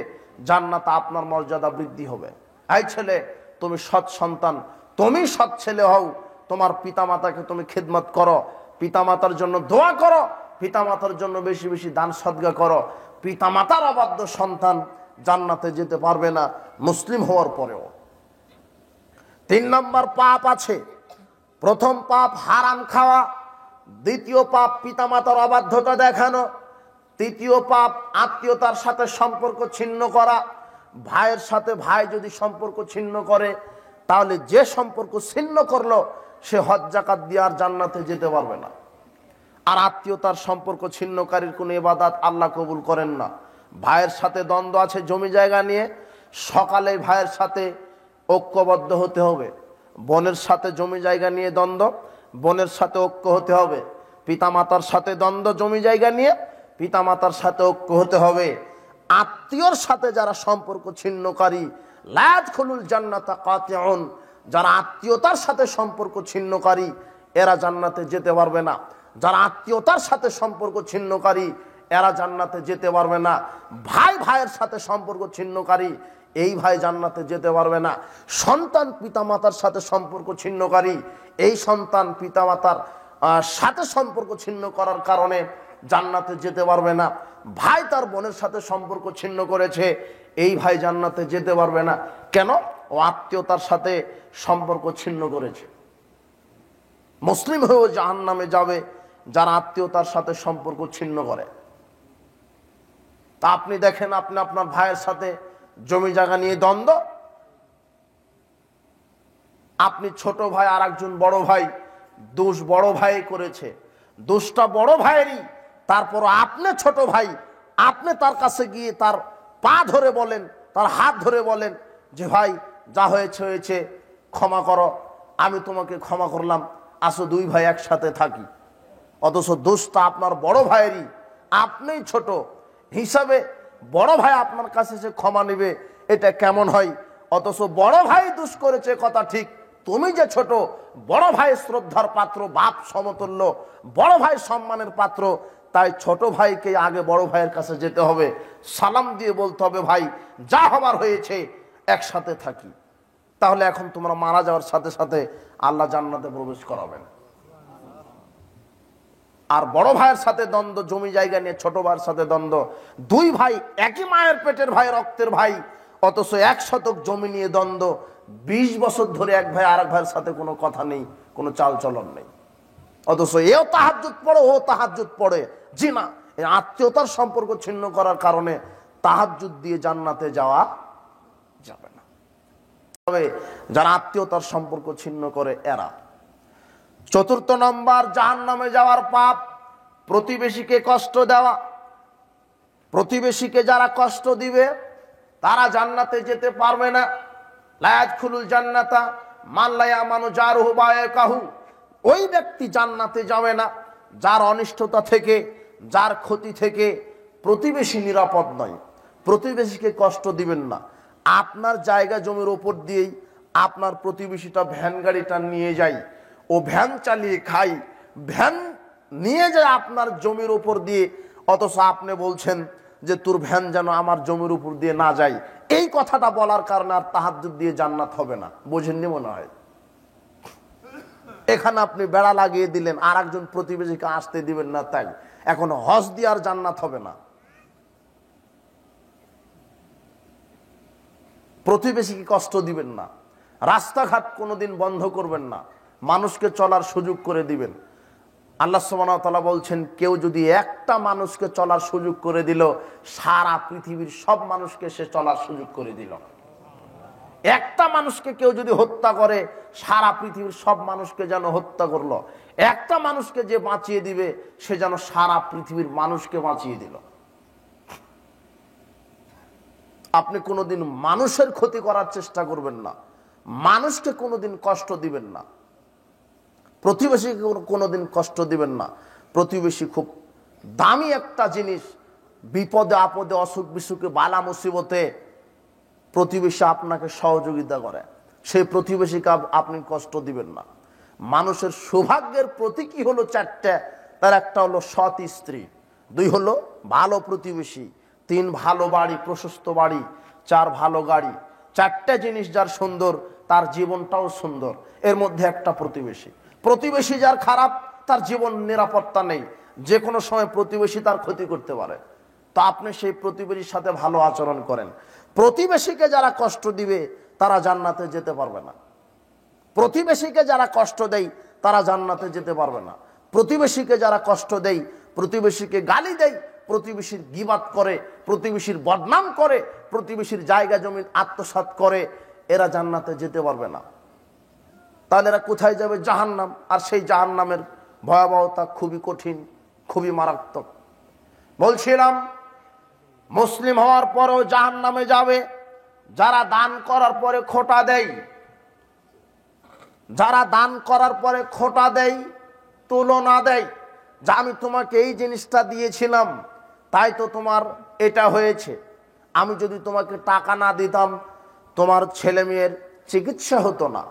Speaker 1: জান্নাতে আপনার মর্যাদা বৃদ্ধি হবে। এই ছেলে, তুমি সৎ সন্তান, তুমি সৎ ছেলে হও, তোমার পিতামাতাকে তুমি খিদমত করো, পিতামাতার জন্য দোয়া করো, পিতামাতার জন্য বেশি বেশি দান সদকা করো। পিতামাতার অবাধ্য সন্তান জান্নাতে যেতে পারবে না মুসলিম হওয়ার পরেও। 3 নম্বর পাপ আছে। প্রথম পাপ হারাম খাওয়া, দ্বিতীয় পাপ পিতামাতার অবাধ্যতা দেখানো, তৃতীয় পাপ আত্মীয়তার সাথে সম্পর্ক ছিন্ন করা। ভাইয়ের সাথে ভাই যদি সম্পর্ক ছিন্ন করে, তাহলে যে সম্পর্ক ছিন্ন করলো সে হজ যাকাত দিয়ে আর জান্নাতে যেতে পারবে না। আর আত্মীয়তার সম্পর্ক ছিন্নকারীর কোনো ইবাদত আল্লাহ কবুল করেন না। ভাইয়ের সাথে দ্বন্দ্ব আছে জমি জায়গা নিয়ে, সকালে ভাইয়ের সাথে ঐক্যবদ্ধ হতে হবে। বোনের সাথে জমি জায়গা নিয়ে দ্বন্দ্ব, বোনের সাথে ঐক্য হতে হবে। পিতামাতার সাথে দ্বন্দ্ব জমি জায়গা নিয়ে, পিতামাতার সাথে ঐক্য হতে হবে। আত্মীয়র সাথে যারা সম্পর্ক ছিন্নকারী, লা ইয়াদখুলুল জান্নাতা কাতিউন, যারা আত্মীয়তার সাথে সম্পর্ক ছিন্নকারী এরা জান্নাতে যেতে পারবে না। যারা আত্মীয়তার সাথে সম্পর্ক ছিন্নকারী এরা জান্নাতে যেতে পারবে না। ভাই ভাইয়ের সাথে সম্পর্ক ছিন্নকারী, এই ভাই জান্নাতে যেতে পারবে না। সন্তান পিতামাতার সাথে সম্পর্ক ছিন্নকারী, এই সন্তান পিতামাতার সাথে সম্পর্ক ছিন্ন করার কারণে জান্নাতে যেতে পারবে না। ভাই তার বোনের সাথে সম্পর্ক ছিন্ন করেছে, এই ভাই জান্নাতে যেতে পারবে না। কেন? ও আত্মীয়তার সাথে সম্পর্ক ছিন্ন করেছে। মুসলিম হয়েও জাহান্নামে যাবে যারা আত্মীয়তার সাথে সম্পর্ক ছিন্ন করে। তা আপনি দেখেন, আপনি আপনার ভাইয়ের সাথে জমি জায়গা নিয়ে দ্বন্দ্ব, আপনি ছোট ভাই আর একজন বড় ভাই, দোষ বড় ভাই করেছে, দোষটা বড় ভাইয়েরই, তারপর আপনি ছোট ভাই, আপনি তার কাছে গিয়ে তার পা ধরে বলেন, তার হাত ধরে বলেন যে ভাই যা হয়েছে হয়েছে, ক্ষমা করো, আমি তোমাকে ক্ষমা করলাম, আসো দুই ভাই একসাথে থাকি। অথচ দোষটা আপনার বড় ভাইয়েরই, আপনিই ছোট হিসাবে বড় ভাই আপনার কাছে যে ক্ষমা নেবে, এটা কেমন হয়? অথচ বড় ভাই দোষ করেছে কথা ঠিক, তুমি যে ছোট, বড় ভাই শ্রদ্ধার পাত্র, বাপ সমতুল্য, বড় ভাই সম্মানের পাত্র, তাই ছোট ভাইকে আগে বড় ভাইয়ের কাছে যেতে হবে, সালাম দিয়ে বলতে হবে ভাই যা হবার হয়েছে একসাথে থাকি। তাহলে এখন তোমরা মারা যাওয়ার সাথে সাথে আল্লাহ জান্নাতে প্রবেশ করাবেন। আর বড় ভাইয়ের সাথে দ্বন্দ্ব জমি জায়গা নিয়ে, ছোট ভাইয়ের সাথে দ্বন্দ্ব, দুই ভাই একই মায়ের পেটের ভাই, রক্তের ভাই, অথচ 1 শতক জমি নিয়ে দ্বন্দ্ব, 20 বছর ধরে এক ভাই আরেক ভাইয়ের সাথে কোনো কথা নেই, কোনো চাল চলন নেই। অথচ এও তাহাজ্জুদ পড়ে, ও তাহাজ্জুদ পড়ে, জি না, এই আত্মীয়তার সম্পর্ক ছিন্ন করার কারণে তাহাজ্জুদ দিয়ে জান্নাতে যাওয়া যাবে না। তবে যারা আত্মীয়তার সম্পর্ক ছিন্ন করে এরা। 4 নম্বর জাহান্নামে যাওয়ার পাপ, প্রতিবেশীকে কষ্ট দেওয়া। প্রতিবেশীকে যারা কষ্ট দিবে তারা জান্নাতে যেতে পারবে না। লা ইয়াদখুলুল জান্নাতা মান লা ইয়ামানু জারুহু বায়কাহু, ওই ব্যক্তি জান্নাতে যাবে না যার অনিষ্টতা থেকে, যার ক্ষতি থেকে প্রতিবেশী নিরাপদ নয়। প্রতিবেশীকে কষ্ট দিবেন না। আপনার জায়গা জমির ওপর দিয়েই আপনার প্রতিবেশীটা ভ্যান গাড়িটা নিয়ে যায়, ও ভ্যান চালিয়ে খায়, ভ্যান নিয়ে যায় আপনার জমির উপর দিয়ে, অথচ আপনি বলছেন যে তোর ভ্যান যেন আমার জমির উপর দিয়ে না যায়। এই কথাটা বলার কারণে আর তাহাজ্জুদ দিয়ে জান্নাত হবে না, বোঝেননি মনে হয়। এখানে আপনি বেড়া লাগিয়ে দিলেন, আর একজন প্রতিবেশীকে আসতে দিবেন না, তাই এখন হজ দিয়ে আর জান্নাত হবে না। প্রতিবেশীকে কষ্ট দিবেন না, রাস্তাঘাট কোনোদিন বন্ধ করবেন না, মানুষকে চলার সুযোগ করে দিবেন। আল্লাহ সুবহানাহু ওয়া তাআলা বলছেন, কেউ যদি একটা মানুষকে চলার সুযোগ করে দিল, সারা পৃথিবীর সব মানুষকে সে চলার সুযোগ করে দিল। একটা মানুষকে কেউ যদি হত্যা করে, সারা পৃথিবীর সব মানুষকে যেন হত্যা করলো। একটা মানুষকে যে বাঁচিয়ে দিবে, সে যেন সারা পৃথিবীর মানুষকে বাঁচিয়ে দিল। আপনি কোনোদিন মানুষের ক্ষতি করার চেষ্টা করবেন না, মানুষকে কোনোদিন কষ্ট দিবেন না, প্রতিবেশীকে কোনোদিন কষ্ট দিবেন না। প্রতিবেশী খুব দামি একটা জিনিস। বিপদে আপদে, অসুখ বিসুখে, বালা মুসিবতে প্রতিবেশী আপনাকে সহযোগিতা করে, সেই প্রতিবেশীকে আপনি কষ্ট দিবেন না। মানুষের সৌভাগ্যের প্রতীকী হলো চারটে। তার একটা হলো সৎ স্ত্রী, 2 হলো ভালো প্রতিবেশী, 3 ভালো বাড়ি, প্রশস্ত বাড়ি, 4 ভালো গাড়ি। 4টে জিনিস যার সুন্দর, তার জীবনটাও সুন্দর। এর মধ্যে একটা প্রতিবেশী। প্রতিবেশী যার খারাপ, তার জীবন নিরাপত্তা নেই, যে কোনো সময় প্রতিবেশী তার ক্ষতি করতে পারে। তো আপনি সেই প্রতিবেশীর সাথে ভালো আচরণ করেন। প্রতিবেশীকে যারা কষ্ট দিবে, তারা জান্নাতে যেতে পারবে না। প্রতিবেশীকে যারা কষ্ট দেয়, তারা জান্নাতে যেতে পারবে না। প্রতিবেশীকে যারা কষ্ট দেয়, প্রতিবেশীকে গালি দেয়, প্রতিবেশীর গীবাত করে, প্রতিবেশীর বদনাম করে, প্রতিবেশীর জায়গা জমি আত্মসাৎ করে, এরা জান্নাতে যেতে পারবে না। তাহলে এরা কোথায় যাবে? জাহান্নাম। আর সেই জাহান্নামের ভয়াবহতা খুবই কঠিন, খুবই মারাত্মক। বলছিলাম, মুসলিম হওয়ার পরেও জাহান্নামে যাবে যারা দান করার পরে খোঁটা দেয়। যারা দান করার পরে খোঁটা দেয়, তুলনা দেয়, যে আমি তোমাকে এই জিনিসটা দিয়েছিলাম, তাই তো তোমার এটা হয়েছে। আমি যদি তোমাকে টাকা না দিতাম, তোমার ছেলে মেয়ের চিকিৎসা হতো না।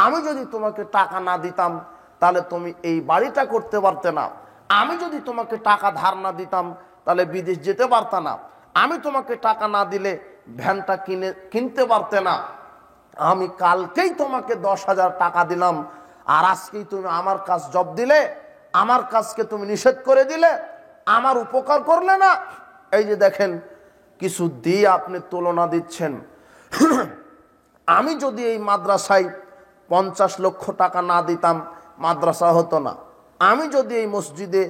Speaker 1: আমি যদি তোমাকে টাকা না দিতাম, তাহলে তুমি এই বাড়িটা করতে পারতে না। আমি যদি তোমাকে টাকা ধার না দিতাম, তাহলে বিদেশ যেতে পারতে না। আমি তোমাকে টাকা না দিলে ভ্যানটা কিনতে পারতে না। আমি কালকেই তোমাকে 10,000 টাকা দিলাম, আর আজকেই তুমি আমার কাজ জব দিলে, আমার কাজকে তুমি নিষেধ করে দিলে, আমার উপকার করলে না। এই যে দেখেন, কিছু দিয়ে আপনি তুলনা দিচ্ছেন। আমি যদি এই মাদ্রাসায় 50 লক্ষ টাকা না দিতাম, মাদ্রাসা হতো না। আমি যদি এই মসজিদে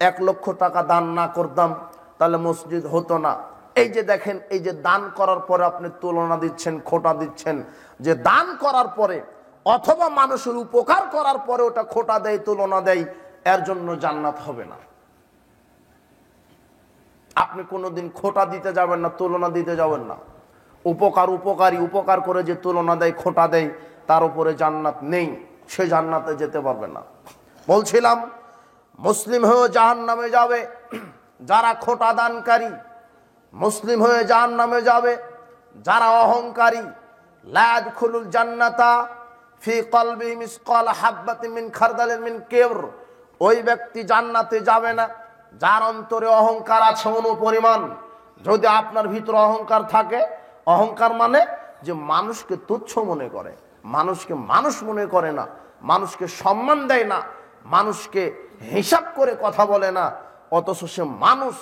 Speaker 1: 1 লক্ষ টাকা দান না করতাম, তাহলে মসজিদ হতো না। এই যে দেখেন, এই যে দান করার পরে আপনি তুলনা দিচ্ছেন, খোঁটা দিচ্ছেন, যে দান করার পরে অথবা মানুষের উপকার করার পরে ওটা খোঁটা দেয়, তুলনা দেয়, এর জন্য জান্নাত হবে না। আপনি কোনোদিন খোঁটা দিতে যাবেন না, তুলনা দিতে যাবেন না। উপকারী উপকার করে যে তুলনা দেয়, খোঁটা দেয়, তার উপরে জান্নাত নেই, সে জান্নাতে যেতে পারবে না। বলছিলাম, মুসলিম হয়ে জাহান্নামে যাবে যারা খোঁটা দানকারী। মুসলিম হয়ে জাহান্নামে যাবে যারা অহংকারী। লা ইয়াদখুলুল জান্নাতা ফি কলবিহি মিসকাল হাববাতিন মিন খারদালিন মিন কিবর। ওই ব্যক্তি জান্নাতে যাবে না যার অন্তরে অহংকার আছে অনুপরিমাণ। যদি আপনার ভিতরে অহংকার থাকে, অহংকার মানে যে মানুষকে তুচ্ছ মনে করে, মানুষকে মানুষ মনে করে না, মানুষকে সম্মান দেয় না, মানুষকে হিসাব করে কথা বলে না, অথচ সে মানুষ।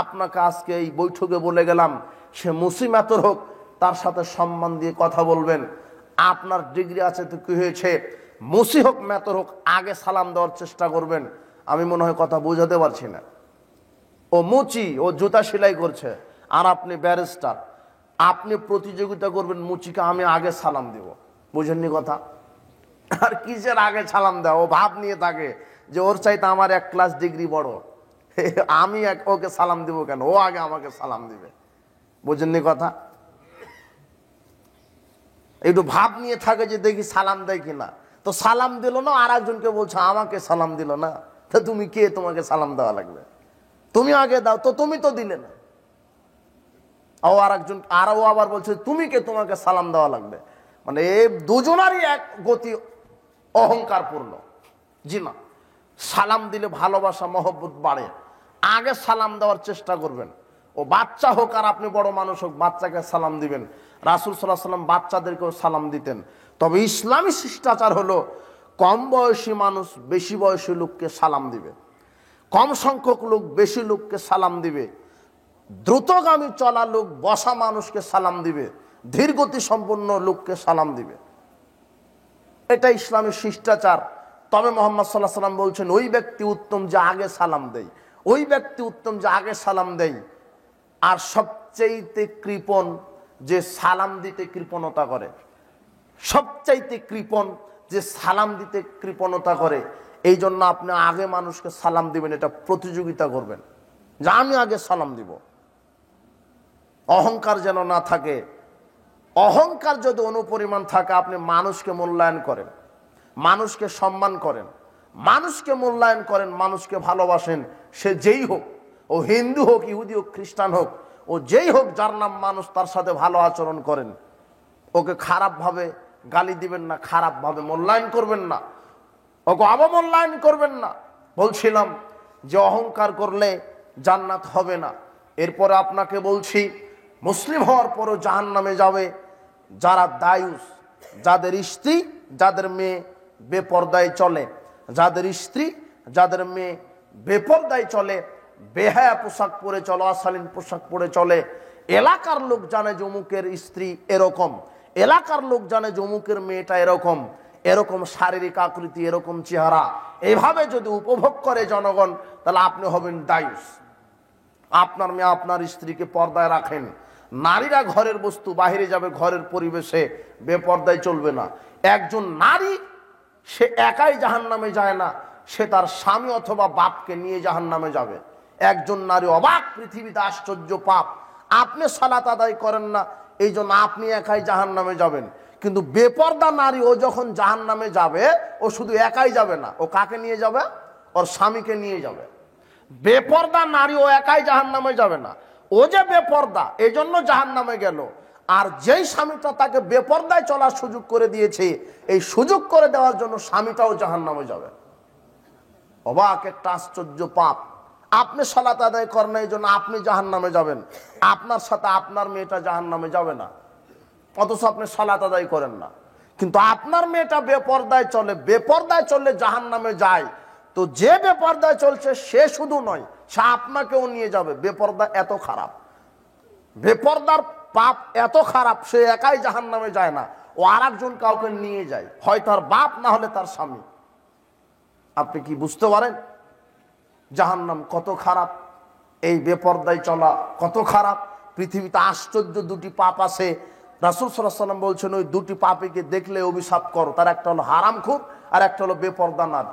Speaker 1: আপনাকে আজকে এই বৈঠকে বলে গেলাম, সে মুসিমাতর হোক, তার সাথে সম্মান দিয়ে কথা বলবেন। আপনার ডিগ্রি আছে তো কি হয়েছে, মুসি হোক মেতর হোক, আগে সালাম দেওয়ার চেষ্টা করবেন। আমি মনে হয় কথা বোঝাতে পারছি না। ও মুচি, ও জুতা সেলাই করছে, আর আপনি ব্যারিস্টার। আপনি প্রতিযোগিতা করবেন মুচিকে আমি আগে সালাম দেব, বুঝেননি কথা? আর কিসের আগে সালাম দেওয়া? ও ভাব নিয়ে থাকে যে ওর চাইতে আমার 1 ক্লাস ডিগ্রি বড়, আমি ওকে সালাম দিব কেন, ও আগে আমাকে সালাম দিবে, বুঝেননি কথা? একটু ভাব নিয়ে থাকে যে দেখি সালাম দেয় কিনা। তো সালাম দিল না, আর একজনকে বলছো আমাকে সালাম দিল না। তা তুমি কে, তোমাকে সালাম দেওয়া লাগবে? তুমি আগে দাও, তো তুমি তো দিলে না। ও আরেকজন, আর ও আবার বলছে তুমি কে, তোমাকে সালাম দেওয়া লাগবে। মানে এই দুজনারই এক গতি অহংকার পূর্ণ। জি না, সালাম দিলে ভালোবাসা মহব্বত বাড়ে। আগে সালাম দেওয়ার চেষ্টা করবেন। ও বাচ্চা হোক আর আপনি বড় মানুষ হোক, বাচ্চাকে সালাম দিবেন। রাসূল সাল্লাল্লাহু আলাইহি সাল্লাম বাচ্চাদেরকেও সালাম দিতেন। তবে ইসলামী শিষ্টাচার হলো কম বয়সী মানুষ বেশি বয়সী লোককে সালাম দিবে, কম সংখ্যক লোক বেশি লোককে সালাম দিবে, দ্রুতগামী চলা লোক বসা মানুষকে সালাম দিবে, ধীরগতি সম্পন্ন লোককে সালাম দিবে। এটা ইসলামী শিষ্টাচার। তবে মুহাম্মদ সাল্লাল্লাহু আলাইহি সাল্লাম বলছেন, ওই ব্যক্তি উত্তম যে আগে সালাম দেয়, ওই ব্যক্তি উত্তম যে আগে সালাম দেয়। আর সবচাইতে কৃপণ যে সালাম দিতে কৃপণতা করে, সবচাইতে কৃপণ যে সালাম দিতে কৃপণতা করে। এই জন্য আপনি আগে মানুষকে সালাম দিবেন, এটা প্রতিযোগিতা করবেন যে আমি আগে সালাম দিব। অহংকার যেন না থাকে। অহংকার যদি অনুপরিমাণ থাকে, আপনি মানুষকে মূল্যায়ন করেন, মানুষকে সম্মান করেন, মানুষকে মূল্যায়ন করেন, মানুষকে ভালোবাসেন, সে যেই হোক, ও হিন্দু হোক, ইহুদি হোক, খ্রিস্টান হোক, ও যেই হোক, যার নাম মানুষ, তার সাথে ভালো আচরণ করেন। ওকে খারাপভাবে গালি দিবেন না, খারাপভাবে মূল্যায়ন করবেন না, ওকে অবমূল্যায়ন করবেন না। বলছিলাম যে অহংকার করলে জান্নাত হবে না। এরপরে আপনাকে বলছি, মুসলিম হওয়ার পরও জাহান্নামে যাবে যারা দায়ুস, যাদের স্ত্রী যাদের মেয়ে বেপরদায় চলে, যাদের স্ত্রী যাদের মেয়ে বেপরদায় চলে, বেহায়া পোশাক পরে চলে, অশালীন পোশাক পরে চলে। এলাকার লোক জানে যে অমুকের স্ত্রী এরকম, এলাকার লোক জানে যে অমুকের মেয়েটা এরকম, এরকম শারীরিক আকৃতি, এরকম চেহারা, এভাবে যদি উপভোগ করে জনগণ, তাহলে আপনি হবেন দায়ুস। আপনার মেয়ে আপনার স্ত্রীকে পর্দায় রাখেন। নারীরা ঘরের বস্তু, বাহিরে যাবে, ঘরের পরিবেশে বেপর্দায় চলবে না। একজন নারী সে একাই জাহান্নামে যায় না, সে তার স্বামী অথবা বাপকে নিয়ে জাহান্নামে যাবে। একজন নারী, অবাক পৃথিবীতে আশ্চর্য পাপ, আপনি সালাত আদায় করেন না, এই জন্য আপনি একাই জাহান্নামে যাবেন। কিন্তু বেপর্দা নারী, ও যখন জাহান্নামে যাবে, ও শুধু একাই যাবে না, ও কাকে নিয়ে যাবে? ওর স্বামীকে নিয়ে যাবে। বেপর্দা নারী ও একাই জাহান্নামে যাবে না, ও যে বেপর্দা এই জন্য জাহান্নামে গেল। আর যেই স্বামীটা তাকে বেপর্দায় চলার সুযোগ করে দিয়েছে, এই সুযোগ করে দেওয়ার জন্য স্বামীটাও জাহান্নামে যাবে। অবাক একটা আশ্চর্য পাপ। আপনি সালাত আদায় করেন না, এই জন্য আপনি জাহান্নামে যাবেন, আপনার সাথে আপনার মেয়েটা জাহান্নামে যাবে না, অথচ আপনি সালাত আদায় করেন না। কিন্তু আপনার মেয়েটা বেপর্দায় চলে, বেপর্দায় চললে জাহান্নামে যায়। তো যে বেপর্দায় চলছে সে শুধু নয়, সে আপনাকেও নিয়ে যাবে। বেপর্দা এত খারাপ, বেপর্দার পাপ এত খারাপ, সে একাই জাহান্নামে যায় না, ও আর একজন কাউকে নিয়ে যায়, হয় তার বাপ না হলে তার স্বামী। আপনি কি বুঝতে পারেন জাহান্নাম কত খারাপ? এই বেপর্দায় চলা কত খারাপ। পৃথিবীতে আশ্চর্য দুটি পাপ আছে। রাসূল সাল্লাল্লাহু আলাইহি ওয়াসাল্লাম বলছেন, ওই দুটি পাপীকে দেখলে অভিশাপ করো। তার একটা হলো হারামখোর, আর একটা হলো বেপর্দা নারী।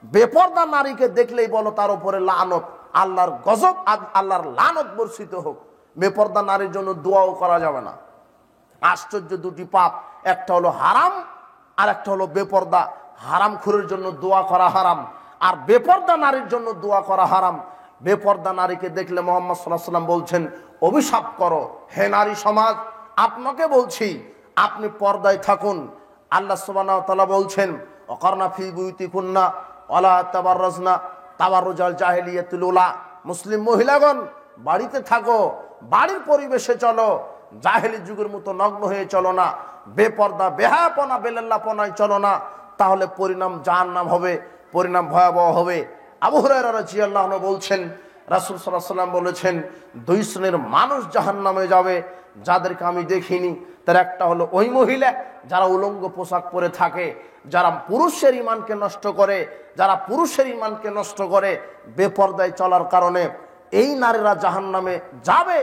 Speaker 1: বেপর্দা নারীকে দেখলেই বলো তার উপরে লানত, আল্লাহর গজব, আল্লাহর লানত বর্ষিত হোক। বেপর্দা নারীর জন্য দোয়াও করা যাবে না। আশ্চর্য দুটি পাপ, একটা হলো হারাম আর একটা হলো বেপর্দা। হারামখোরের জন্য দোয়া করা হারাম, আর বেপর্দা নারীর জন্য দোয়া করা হারাম। বেপর্দা নারীকে দেখলে মুহাম্মদ সাল্লাল্লাহু আলাইহি ওয়াসাল্লাম বলছেন, অভিশাপ করো। হে নারী সমাজ, আপনাকে বলছি, আপনি পর্দায় থাকুন। আল্লাহ সুবহানাহু ওয়া তাআলা বলছেন, ওয়াকারনা ফি বুয়ুতিকুন্না ওয়ালা তাবাররাজনা তাবাররুজাল জাহিলিয়াতুল উলা। মুসলিম মহিলাগণ, বাড়িতে থাকো, বাড়ির পরিবেশে চলো, জাহেলি যুগের মতো নগ্ন হয়ে চলো না, বেপর্দা বেহায়াপনা বেলাল্লাপনায় চলো না, তাহলে পরিণাম জাহান্নাম হবে, পরিণাম ভয়াবহ হবে। আবু হুরায়রা রাদিয়াল্লাহু আনহু বলছেন, রাসূল সাল্লাল্লাহু আলাইহি ওয়াসাল্লাম বলেছেন, দুই শ্রেণীর মানুষ জাহান্নামে যাবে, যাদেরকে আমি দেখিনি। তার একটা হলো ওই মহিলা যারা উলঙ্গ পোশাক পরে থাকে, যারা পুরুষের ঈমানকে নষ্ট করে, যারা পুরুষের ঈমানকে নষ্ট করে বেপর্দায় চলার কারণে। এই নারীরা জাহান্নামে যাবে,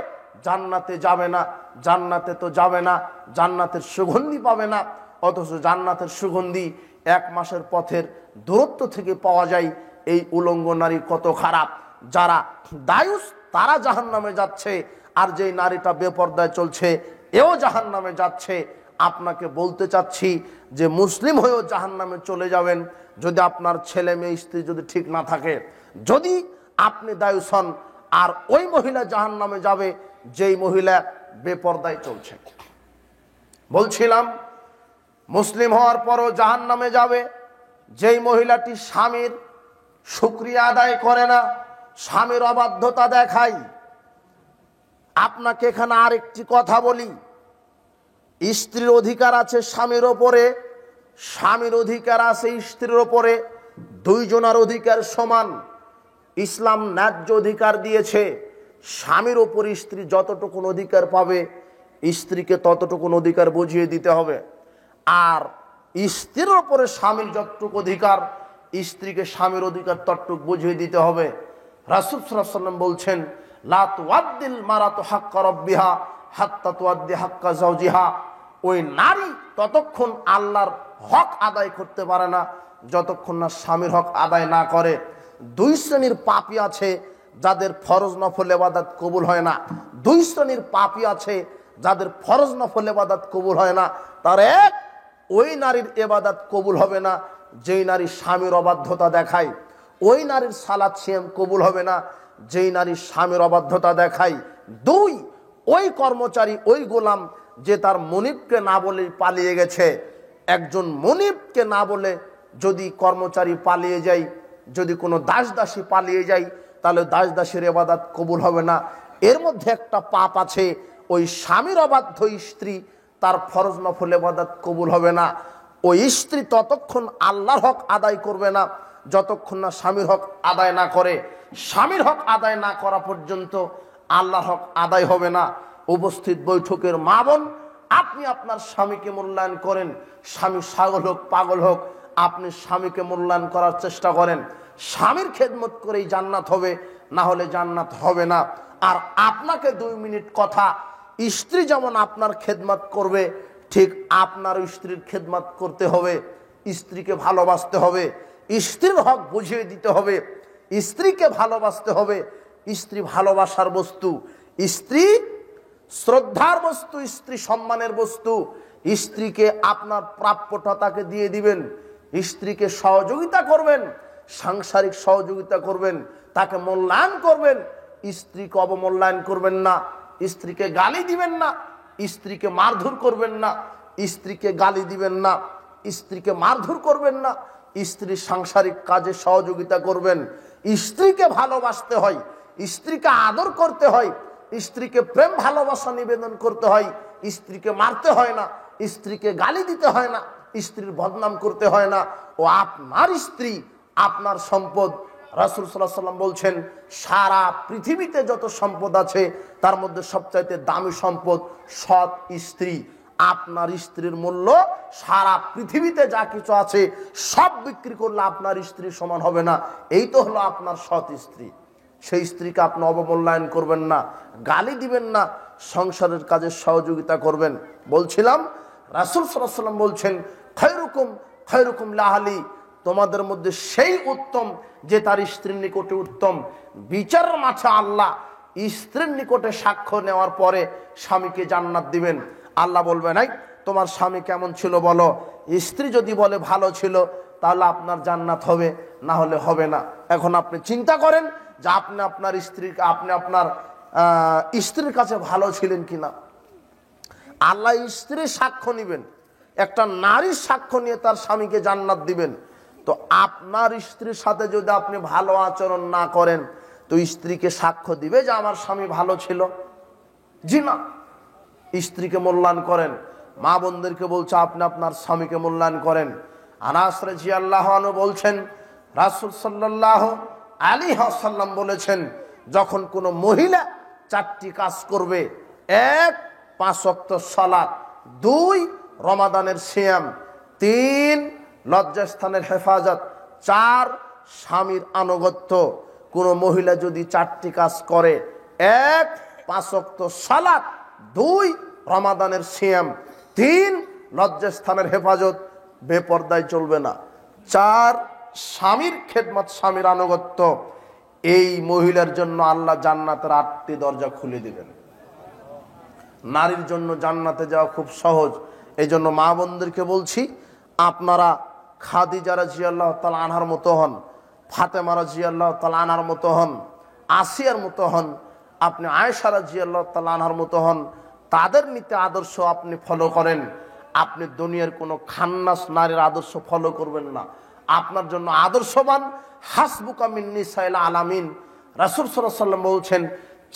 Speaker 1: জান্নাতে যাবে না। জান্নাতে তো যাবে না, জান্নাতের সুগন্ধি পাবে না। অথচ জান্নাতের সুগন্ধি 1 মাসের পথের দূরত্ব থেকে পাওয়া যায়। এই উলঙ্গ নারী কত খারাপ। যারা দায়ুস তারা জাহান্নামে যাচ্ছে, আর যেই নারীটা বেপর্দায় চলছে এও জাহান্নামে যাচ্ছে। আপনাকে বলতে চাচ্ছি যে মুসলিম হয়েও জাহান্নামে চলে যাবেন যদি আপনার ছেলে মেয়ে স্ত্রী যদি ঠিক না থাকে, যদি আপনি দায়ুস হন। আর ওই মহিলা জাহান্নামে যাবে যেই মহিলা বেপর্দায় চলছে। বলছিলাম, মুসলিম হওয়ার পরও জাহান্নামে যাবে যেই মহিলাটি স্বামীর শুকরিয়া আদায় করে না, স্বামীর অবাধ্যতা দেখায়। আপনাকে এখানে আরেকটি কথা বলি, স্ত্রীর অধিকার আছে স্বামীর ওপরে, স্বামীর অধিকার আছে স্ত্রীর ওপরে, দুইজনের অধিকার সমান। ইসলাম ন্যায্য অধিকার দিয়েছে, স্বামীর ওপর স্ত্রী যতটুকু অধিকার পাবে স্ত্রীকে ততটুকু অধিকার বুঝিয়ে দিতে হবে। আর স্ত্রীর ওপরে স্বামীর যতটুকু অধিকার, স্ত্রীকে স্বামীর অধিকার ততটুকু বুঝিয়ে দিতে হবে। রাসূল সাল্লাল্লাহু আলাইহি ওয়াসাল্লাম বলছেন, লা তুআদ্দিল মারাতু হাক্কা রাব্বিহা হাত্তা তুআদ্দি হাক্কা যাওজিহা। ওই নারী ততক্ষণ আল্লাহর হক আদায় করতে পারে না যতক্ষণ না স্বামীর হক আদায় না করে। দুই শ্রেণীর পাপী আছে যাদের ফরজ নফল ইবাদত কবুল হয় না। দুই শ্রেণীর পাপী আছে যাদের ফরজ নফল ইবাদত কবুল হয় না। তার এক, ওই নারীর ইবাদত কবুল হবে না যেই নারী স্বামীর অবাধ্যতা দেখায়। ওই নারীর সালাত সিয়াম কবুল হবে না যেই নারী স্বামীর অবাধ্যতা দেখায়। দুই, ওই কর্মচারী, ওই গোলাম যে তার মনিবকে না বলে পালিয়ে গেছে। একজন মনিবকে না বলে যদি কর্মচারী পালিয়ে যায়, যদি কোনো দাস দাসী পালিয়ে যায়, তাহলে দাস দাসীর ইবাদত কবুল হবে না। এর মধ্যে একটা পাপ আছে, ওই স্বামীর অবাধ্য স্ত্রী, তার ফরজ নফল ইবাদত কবুল হবে না। ওই স্ত্রী ততক্ষণ আল্লাহর হক আদায় করবে না যতক্ষণ না স্বামীর হক আদায় না করে। স্বামীর হক আদায় না করা পর্যন্ত আল্লাহর হক আদায় হবে না। উপস্থিত বৈঠকের মা বোন, আপনি আপনার স্বামীকে মূল্যায়ন করেন। স্বামী ছাগল হোক পাগল হোক, আপনি স্বামীকে মূল্যায়ন করার চেষ্টা করেন। স্বামীর খেদমত করেই জান্নাত হবে, না হলে জান্নাত হবে না। আর আপনাকে 2 মিনিট কথা, স্ত্রী যেমন আপনার খেদমত করবে, ঠিক আপনার স্ত্রীর খেদমত করতে হবে। স্ত্রীকে ভালোবাসতে হবে, স্ত্রীর হক বুঝিয়ে দিতে হবে, স্ত্রীকে ভালোবাসতে হবে। স্ত্রী ভালোবাসার বস্তু, স্ত্রী শ্রদ্ধার বস্তু, স্ত্রী সম্মানের বস্তু। স্ত্রীকে আপনার প্রাপ্যটা তাকে দিয়ে দিবেন, স্ত্রীকে সহযোগিতা করবেন, সাংসারিক সহযোগিতা করবেন, তাকে মূল্যায়ন করবেন। স্ত্রীকে অবমূল্যায়ন করবেন না, স্ত্রীকে গালি দিবেন না, স্ত্রীকে মারধর করবেন না, স্ত্রীকে গালি দিবেন না, স্ত্রীকে মারধর করবেন না। স্ত্রীর সাংসারিক কাজে সহযোগিতা করবেন। স্ত্রীকে ভালোবাসতে হয়, স্ত্রীকে আদর করতে হয়, স্ত্রীকে প্রেম ভালোবাসা নিবেদন করতে হয়। স্ত্রীকে মারতে হয় না, স্ত্রীকে গালি দিতে হয় না, স্ত্রীর বদনাম করতে হয় না। ও আপনার স্ত্রী আপনার সম্পদ। রাসূল সাল্লাল্লাহু আলাইহি ওয়াসাল্লাম বলছেন, সারা পৃথিবীতে যত সম্পদ আছে তার মধ্যে সবচাইতে দামি সম্পদ সৎ স্ত্রী। আপনার স্ত্রীর মূল্য সারা পৃথিবীতে যা কিছু আছে সব বিক্রি করলে আপনার স্ত্রীর সমান হবে না। এই তো হলো আপনার সৎ স্ত্রী। সেই স্ত্রীকে আপনি অবমূল্যায়ন করবেন না, গালি দিবেন না, সংসারের কাজে সহযোগিতা করবেন। বলছিলাম, রাসূল সাল্লাল্লাহু আলাইহি ওয়াসাল্লাম বলছেন, খায়রুকুম খায়রুকুম লিআহলি, তোমাদের মধ্যে সেই উত্তম যে তার স্ত্রীর নিকটে উত্তম। বিচারের মাঠে আল্লাহ স্ত্রীর নিকটে সাক্ষ্য নেওয়ার পরে স্বামীকে জান্নাত দিবেন। আল্লাহ বলবেন, এই তোমার স্বামী কেমন ছিল বলো। স্ত্রী যদি বলে ভালো ছিল তাহলে আপনার জান্নাত হবে, না হলে হবে না। এখন আপনি চিন্তা করেন যে আপনি আপনার স্ত্রীর কাছে ভালো ছিলেন কিনা। আল্লাহ স্ত্রীর সাক্ষ্য নিবেন, একটা নারীর সাক্ষ্য নিয়ে তার স্বামীকে জান্নাত দিবেন। তো আপনার স্ত্রীর সাথে যদি আপনি ভালো আচরণ না করেন, তো স্ত্রীকে সাক্ষ্য দিবে যে আমার স্বামী ভালো ছিল? জি না। স্ত্রীকে মূল্যায়ন করেন। মা বোনদেরকে বলছে, আপনি আপনার স্বামীকে মূল্যায়ন করেন। আনাস রাদিয়াল্লাহু আনহু বলছেন, রাসূল সাল্লাল্লাহু আলাইহি ওয়াসাল্লাম বলেছেন, যখন কোনো মহিলা 4টি কাজ করবে, 1 5 ওয়াক্ত সালাত, 2 রমাদানের সিয়াম, 3 লজ্জাস্থানের হেফাজত, 4 স্বামীর আনুগত্য। কোনো মহিলা যদি 4টি কাজ করে, 1 5 ওয়াক্ত সালাত, 2 রমাদানের সিয়াম, 3 লজ্জাস্থানের হেফাজত, বেপরদায় চলবে না, 4 স্বামীর খেদমত, স্বামীর আনুগত্য, এই মহিলার জন্য আল্লাহ জান্নাতের 8টি দরজা খুলে দিবেন। নারীর জন্য জান্নাতে যাওয়া খুব সহজ। এই জন্য মা বোনদেরকে বলছি, আপনারা খাদিজা রাদিয়াল্লাহু তাআলা আনহার মতো হন, ফাতেমা রাদিয়াল্লাহু তাআলা আনহার মতো হন, আসিয়ার মতো হন, আপনি আয়েশা রাদিয়াল্লাহু তাআলা আনহার মতো হন। তাদের নীতি আদর্শ আপনি ফলো করেন। আপনি দুনিয়ার কোনো খান্নাস নারীর আদর্শ ফলো করবেন না। আপনার জন্য আদর্শবান হাসবুকা মিন নিসাইল আলামিন। রাসূল সাল্লাল্লাহু আলাইহি ওয়াসাল্লাম বলছেন,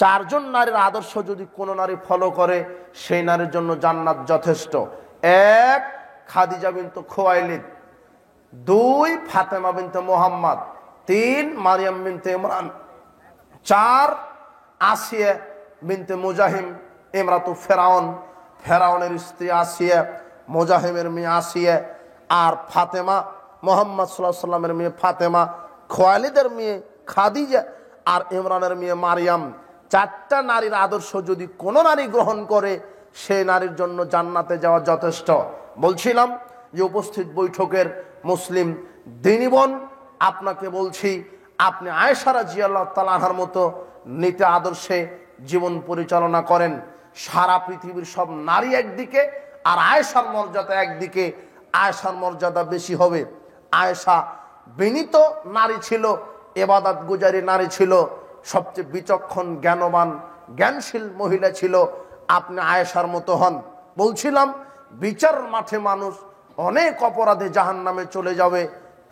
Speaker 1: চারজন নারীর আদর্শ যদি কোনো নারী ফলো করে সেই নারীর জন্য জান্নাত যথেষ্ট। এক, খাদিজা বিনতে খুয়াইলিদ। দুই, ফাতেমা বিনতে মুহাম্মদ। তিন, মারিয়াম বিনতে ইমরান। চার, আসিয়া বিনতে মুজাহিম ইমরাতু ফেরাউন, ফেরাউনের স্ত্রী আসিয়া, মুজাহিমের মেয়ে আসিয়া, আর ফাতেমা মুহাম্মদ সাল্লাল্লাহু আলাইহি সাল্লামের মেয়ে ফাতেমা, খুয়াইলিদের মেয়ে খাদিজা, আর ইমরানের মেয়ে মারিয়াম। চারটা নারীর আদর্শ যদি কোনো নারী গ্রহণ করে সেই নারীর জন্য জান্নাতে যাওয়া যথেষ্ট। বলছিলাম যে উপস্থিত বৈঠকের মুসলিম দিনী বোন, আপনাকে বলছি আপনি আয়েশা রাদিয়াল্লাহু তাআলা আনহার মতো নীতি আদর্শে জীবন পরিচালনা করেন। সারা পৃথিবীর সব নারী একদিকে আর আয়েশার মর্যাদা একদিকে। আয়েশার মর্যাদা বেশি হবে। আয়েশা বিনীত নারী ছিল, ইবাদত গুজারি নারী ছিল, সবচেয়ে বিচক্ষণ জ্ঞানবান জ্ঞানশীল মহিলা ছিল। আপনি আয়েশার মতো হন। বলছিলাম বিচার মাঠে মানুষ অনেক অপরাধে জাহান্নামে চলে যাবে,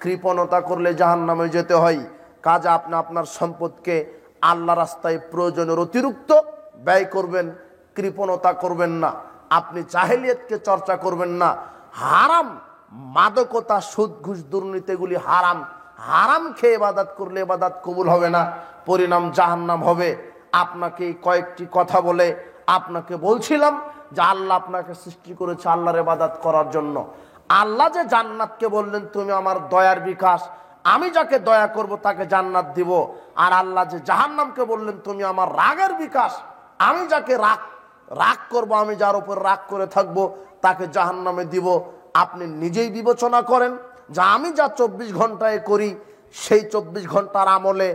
Speaker 1: কৃপণতা করলে জাহান্নামে যেতে হয়। কাজে আপনি আপনার সম্পদকে আল্লাহ রাস্তায় প্রয়োজনের অতিরিক্ত ব্যয় করবেন, কৃপণতা করবেন না। আপনি জাহেলিয়াতকে চর্চা করবেন না। হারাম, মাদকতা, সুদ ঘুষ দুর্নীতিগুলি হারাম। হারাম খেয়ে ইবাদত করলে ইবাদত কবুল হবে না, পরিণাম জাহান্নাম হবে। আপনাকে কয়েকটি কথা বলে আপনাকে বলছিলাম যে আল্লাহ আপনাকে সৃষ্টি করেছে আল্লাহর ইবাদত করার জন্য। আল্লাহ যে জান্নাতকে বললেন তুমি আমার দয়ার বিকাশ, আমি যাকে দয়া করব তাকে জান্নাত দিব। আর আল্লাহ যে জাহান্নামকে বললেন তুমি আমার রাগের বিকাশ, আমি যাকে রাগ করব, আমি যার উপর রাগ করে থাকবো তাকে জাহান্নামে দিব। আপনি নিজেই বিবেচনা করেন যে আমি যা 24 ঘন্টায় করি সেই 24 ঘন্টার আমলে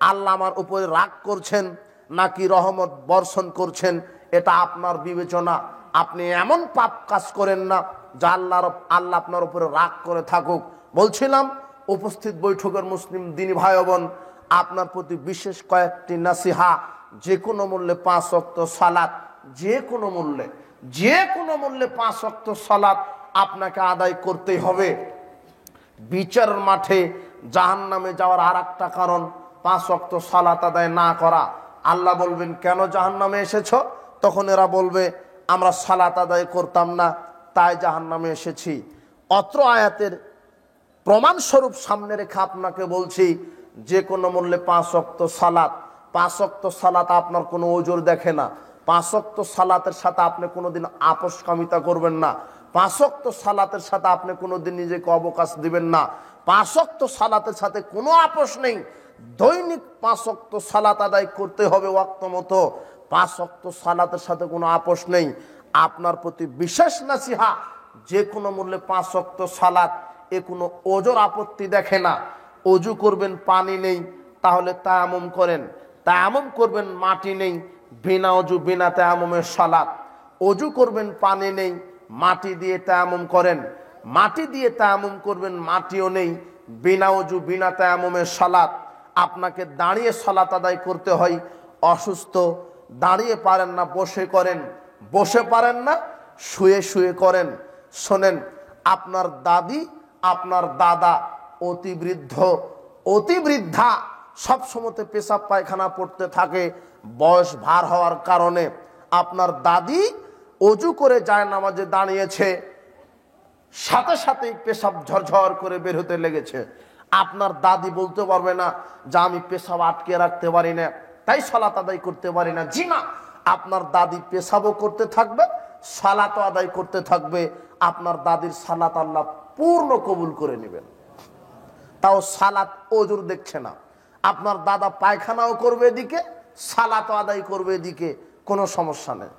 Speaker 1: আল্লাহ আমার উপরে রাগ করছেন নাকি রহমত বর্ষণ করছেন, এটা আপনার বিবেচনা। আপনি এমন পাপ কাজ করেন না যা আল্লাহ আপনার উপরে রাগ করে থাকুক। বলছিলাম উপস্থিত বৈঠকের মুসলিম দিনী ভাই বোন, আপনার প্রতি বিশেষ কয়েকটি নাসিহা। যে কোনো মূল্যে 5 ওয়াক্ত সালাত, যে কোনো মূল্যে 5 ওয়াক্ত সালাত আপনাকে আদায় করতেই হবে। বিচারের মাঠে জাহান্নামে যাওয়ার আর একটা কারণ 5 ওয়াক্ত সালাত আদায় না করা। আল্লাহ বলবেন কেন জাহান্নামে এসেছো? তখন এরা বলবে আমরা সালাত আদায় করতাম না তাই জাহান্নামে এসেছি। অত্র আয়াতের প্রমাণস্বরূপ সামনে রেখে আপনাকে বলছি যে কোনো মূল্যে 5 ওয়াক্ত সালাত। 5 ওয়াক্ত সালাত আপনার কোনো ওজোর দেখে না। 5 ওয়াক্ত সালাতের সাথে আপনি কোনোদিন আপোষকামিতা করবেন না। 5 ওয়াক্ত সালাতের সাথে আপনি কোনোদিন নিজেকে অবকাশ দিবেন না। 5 ওয়াক্ত সালাতের সাথে কোনো আপোষ নেই। দৈনিক 5 ওয়াক্ত সালাত আদায় করতে হবে ওয়াক্ত মতো। 5 ওয়াক্ত সালাতের সাথে কোনো আপোষ নেই। আপনার প্রতি বিশেষ নাসিহা, যে কোনো মূল্যে 5 ওয়াক্ত সালাত, এ কোনো ওজোর আপত্তি দেখে না। অজু করবেন, পানি নেই, তাহলে তায়াম্মুম করেন। তায়াম্মুম করবেন, মাটি নেই, বিনা অজু বিনা তায়াম্মুমের সালাত। অজু করবেন, পানি নেই, মাটি দিয়ে তায়াম্মুম করেন। মাটি দিয়ে তায়াম্মুম করবেন, মাটিও নেই, বিনা অজু বিনা তায়াম্মুমের সালাত। আপনাকে দাঁড়িয়ে সালাত আদায় করতে হয়। অসুস্থ, দাঁড়িয়ে পারেন না বসে করেন, বসে পারেন না শুয়ে শুয়ে করেন। শোনেন, আপনার দাদি আপনার দাদা অতি বৃদ্ধ অতি বৃদ্ধা সবসময়তে পেশাব পায়খানা পড়তে থাকে বয়স ভার হওয়ার কারণে। আপনার দাদি অজু করে যায় নামাজে দাঁড়িয়েছে, সাথে সাথেই পেশাব ঝরঝর করে বের হতে লেগেছে। আপনার দাদি বলতে পারবে না যে আমি পেশাব আটকে রাখতে পারি না তাই সালাত আদায় করতে পারি না। জি না, আপনার দাদি পেশাবও করতে থাকবে, সালাতও আদায় করতে থাকবে। আপনার দাদির সালাত আল্লাহ পূর্ণ কবুল করে নেবেন। তাও সালাত ওজুর দেখছে না। আপনার দাদা পায়খানাও করবে এদিকে, সালাতও আদায় করবে এদিকে, কোনো সমস্যা নেই।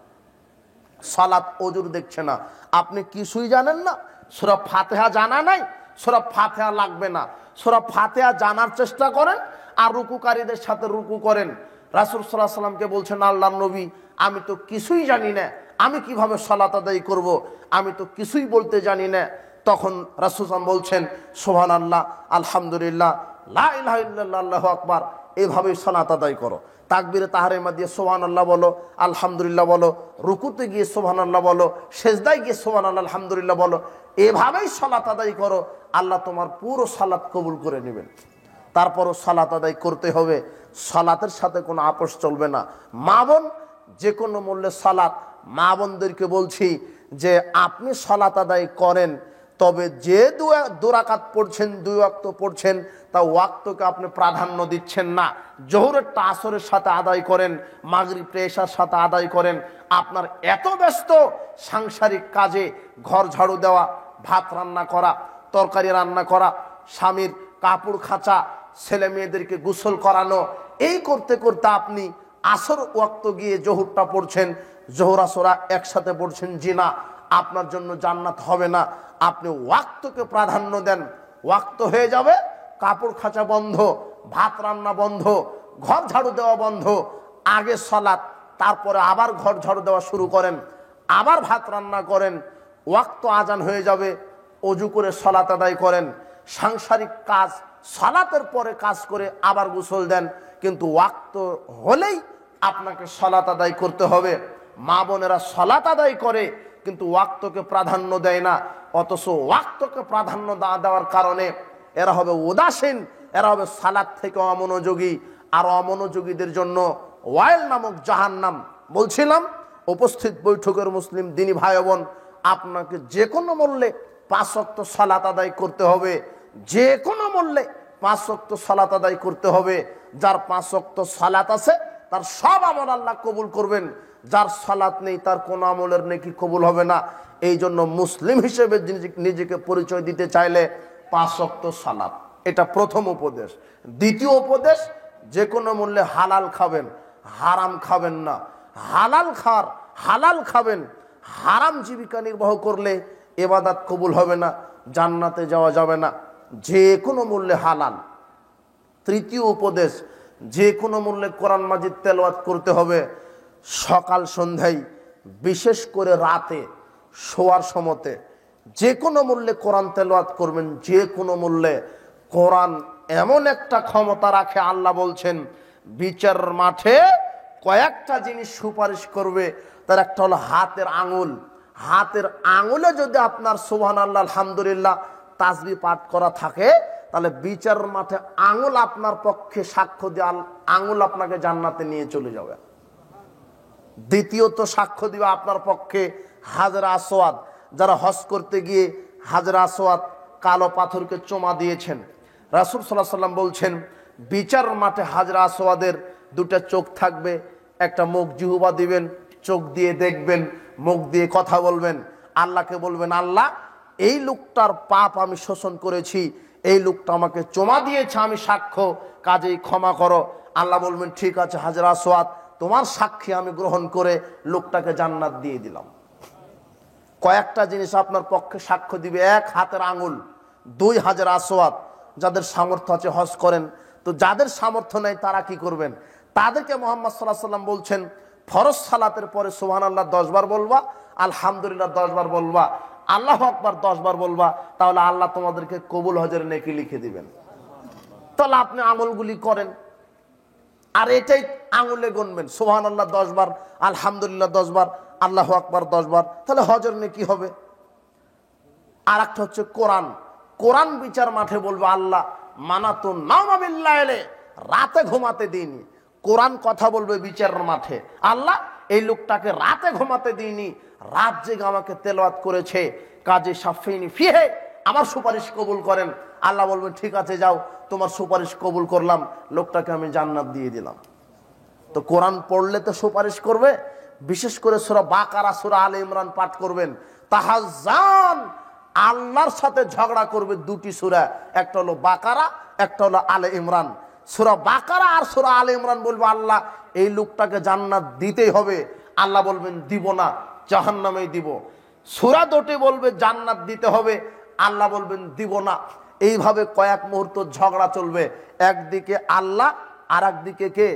Speaker 1: সালাত ওজুর দেখছে না। আপনি কিছুই জানেন না, সূরা ফাতিহা জানা নাই, সূরা ফাতিহা লাগবে না। সূরা ফাতিহা জানার চেষ্টা করেন আর রুকুকারীদের সাথে রুকু করেন। রাসূল সাল্লাল্লাহু আলাইহি সাল্লামকে বলছেন আল্লাহর নবী আমি তো কিছুই জানি না, আমি কিভাবে সালাত আদায় করব, আমি তো কিছুই বলতে জানি না। তখন রাসূল সাল্লাল্লাহু বলছেন সুবহানাল্লাহ, আলহামদুলিল্লাহ, লা ইলাহা ইল্লাল্লাহ, আল্লাহু আকবার, এইভাবেই সালাত আদায় করো। তাকবীরে তাহরিমা দিয়ে সুবহানাল্লাহ বলো, আলহামদুলিল্লাহ বলো, রুকুতে গিয়ে সুবহানাল্লাহ বলো, সেজদায় গিয়ে সুবহানাল্লাহ আলহামদুলিল্লাহ বলো। এভাবেই সালাত আদায় করো, আল্লাহ তোমার পুরো সালাত কবুল করে নেবেন। তারপরও সালাত আদায় করতে হবে। সালাতের সাথে কোনো আপোষ চলবে না। মা বোন যে কোনো মূল্যে সালাত, মা বোনদেরকে বলছি যে আপনি সালাত আদায় করেন, তবে যে দু রাকাত পড়ছেন, 2 ওয়াক্ত পড়ছেন, তা ওয়াক্তকে আপনি প্রাধান্য দিচ্ছেন না। জোহরেরটা আসরের সাথে আদায় করেন, মাগরিবটা এশার সাথে আদায় করেন। আপনার এত ব্যস্ত সাংসারিক কাজে, ঘর ঝাড়ু দেওয়া, ভাত রান্না করা, তরকারি রান্না করা, স্বামীর কাপড় খাঁচা, ছেলে মেয়েদেরকে গোসল করানো, এই করতে করতে আপনি আসর ওয়াক্ত গিয়ে জোহরটা পড়ছেন, জোহর আসরা একসাথে পড়ছেন, জি না, আপনার জন্য জান্নাত হবে না। আপনি ওয়াক্তকে প্রাধান্য দেন, ওয়াক্ত হয়ে যাবে, কাপড় খাঁচা বন্ধ, ভাত রান্না বন্ধ, ঘর ঝাড়ু দেওয়া বন্ধ, আগে সালাত, তারপরে আবার ঘর ঝাড়ু দেওয়া শুরু করেন, আবার ভাত রান্না করেন, ওয়াক্ত আজান হয়ে যাবে, অজু করে সালাত আদায় করেন। সাংসারিক কাজ সালাতের পরে কাজ করে আবার গোসল দেন, কিন্তু ওয়াক্ত হলেই আপনাকে সালাত আদায় করতে হবে। মা বোনেরা সালাত আদায় করে কিন্তু ওয়াক্তকে প্রাধান্য দেয় না, অথচ ওয়াক্তকে প্রাধান্য না দেওয়ার কারণে এরা হবে উদাসীন, এরা হবে সালাত থেকে অমনোযোগী। আর অমনোযোগীদের জন্য ওয়াইল নামক জাহান্নাম। বলছিলাম উপস্থিত বৈঠকের মুসলিম দিনী ভাই বোন, আপনাকে যে কোনো মূল্যে 5 ওয়াক্ত সালাত আদায় করতে হবে, যে কোনো মূল্যে 5 ওয়াক্ত সালাত আদায় করতে হবে। যার 5 ওয়াক্ত সালাত আছে তার সব আমল আল্লাহ কবুল করবেন, যার সালাত নেই তার কোন আমলের নেকি কবুল হবে না। এই জন্য মুসলিম হিসেবে নিজেকে পরিচয় দিতে চাইলে 5 ওয়াক্ত সালাত, এটা প্রথম উপদেশ। দ্বিতীয় উপদেশ, যে কোনো মূল্যে হালাল খাবেন, হারাম খাবেন না। হালাল খাবেন, হারাম জীবিকা নির্বাহ করলে ইবাদত কবুল হবে না, জান্নাতে যাওয়া যাবে না। যে কোনো মূল্যে হালাল। তৃতীয় উপদেশ, যে কোনো মূল্যে কোরআন মাজিদ তেলাওয়াত করতে হবে, সকাল সন্ধ্যায়, বিশেষ করে রাতে শোয়ার সময়তে যে কোনো মূল্যে কোরআন তেলাওয়াত করবেন, যে কোনো মূল্যে। কোরআন এমন একটা ক্ষমতা রাখে, আল্লাহ বলছেন বিচার মাঠে কয়েকটা জিনিস সুপারিশ করবে। তার একটা হলো হাতের আঙুল। হাতের আঙুলে যদি আপনার সুবহানাল্লাহ, আলহামদুলিল্লাহ, তাসবিহ পাঠ করা থাকে, তাহলে বিচার মাঠে আঙুল আপনার পক্ষে সাক্ষ্য দিয়ে আঙুল আপনাকে জান্নাতে নিয়ে চলে যাবে। দ্বিতীয়ত সাক্ষ্য দিবে আপনার পক্ষে হাজরা আসওয়াদ। যারা হজ করতে গিয়ে হাজরা আসওয়াদ কালো পাথরকে চুমা দিয়েছেন, রাসূল সাল্লাল্লাহু আলাইহি সাল্লাম বলছেন বিচার মাঠে হাজরা আসওয়াদের 2টা চোখ থাকবে, একটা মুখ, জিহ্বা দিবেন, চোখ দিয়ে দেখবেন, মুখ দিয়ে কথা বলবেন, আল্লাহকে বলবেন আল্লাহ এই লোকটার পাপ আমি শোষণ করেছি, এই লোকটা আমাকে চুমা দিয়েছে, আমি সাক্ষ্য, কাজেই ক্ষমা করো। আল্লাহ বলবেন ঠিক আছে হাজরা আসওয়াদ, তোমার সাক্ষী আমি গ্রহণ করে লোকটাকে জান্নাত দিয়ে দিলাম। কয়েকটা জিনিস আপনার পক্ষে সাক্ষ্য দিবে। 1 হাতের আঙুল, 2 হাজরা আসওয়াদ। যাদের সামর্থ্য আছে হজ করেন, তো যাদের সামর্থ্য নেই তারা কি করবেন? তাদেরকে মুহাম্মদ সাল্লাল্লাহু আলাইহি ওয়াসাল্লাম বলছেন ফরজ সালাতের পরে সুবহানাল্লাহ 10 বার বলবা, আলহামদুলিল্লাহ 10 বার বলবা, আল্লাহু আকবার 10 বার বলবা, তাহলে আল্লাহ তোমাদেরকে কবুল হজের নেকি লিখে দিবেন। তাহলে আপনি আমলগুলি করেন, আর এটাই আঙুলে গুনবেন, সুবহানাল্লাহ 10 বার, আলহামদুলিল্লাহ 10 বার, আল্লাহু আকবার 10 বার, তাহলে হজের নেকি হবে। আর একটা হচ্ছে কোরআন। কোরআন বিচার মাঠে বলবে আল্লাহ মানাতুন নাওমা বিল্লাইলে, রাতে ঘুমাতে দিইনি। কোরআন কথা বলবে বিচারের মাঠে, আল্লাহ এই লোকটাকে রাতে ঘুমাতে দিইনি, রাত জেগে আমাকে তেলাওয়াত করেছে, কাজে শাফিনি ফিহে, আমার সুপারিশ কবুল করেন। আল্লাহ বলবেন ঠিক আছে যাও, তোমার সুপারিশ কবুল করলাম, লোকটাকে আমি জান্নাত দিয়ে দিলাম। তো কোরআন পড়লে তো সুপারিশ করবে। বিশেষ করে সূরা বাকারা, সূরা আলে ইমরান পাঠ করবেন। তাহাজ্জান, আল্লাহর সাথে ঝগড়া করবে 2টি সূরা, একটা হলো বাকারা, একটা হলো আলে ইমরান। সূরা বাকারা আর সূরা আলে ইমরান বলবে আল্লাহ এই লোকটাকে জান্নাত দিতেই হবে, আল্লাহ বলবেন দিব না, জাহান্নামেই দিব। সূরা 2টি বলবে জান্নাত দিতে হবে, আল্লাহ বলবেন দিব না। এইভাবে কয়েক মুহূর্ত ঝগড়া চলবে, একদিকে আল্লাহ আর একদিকে কে?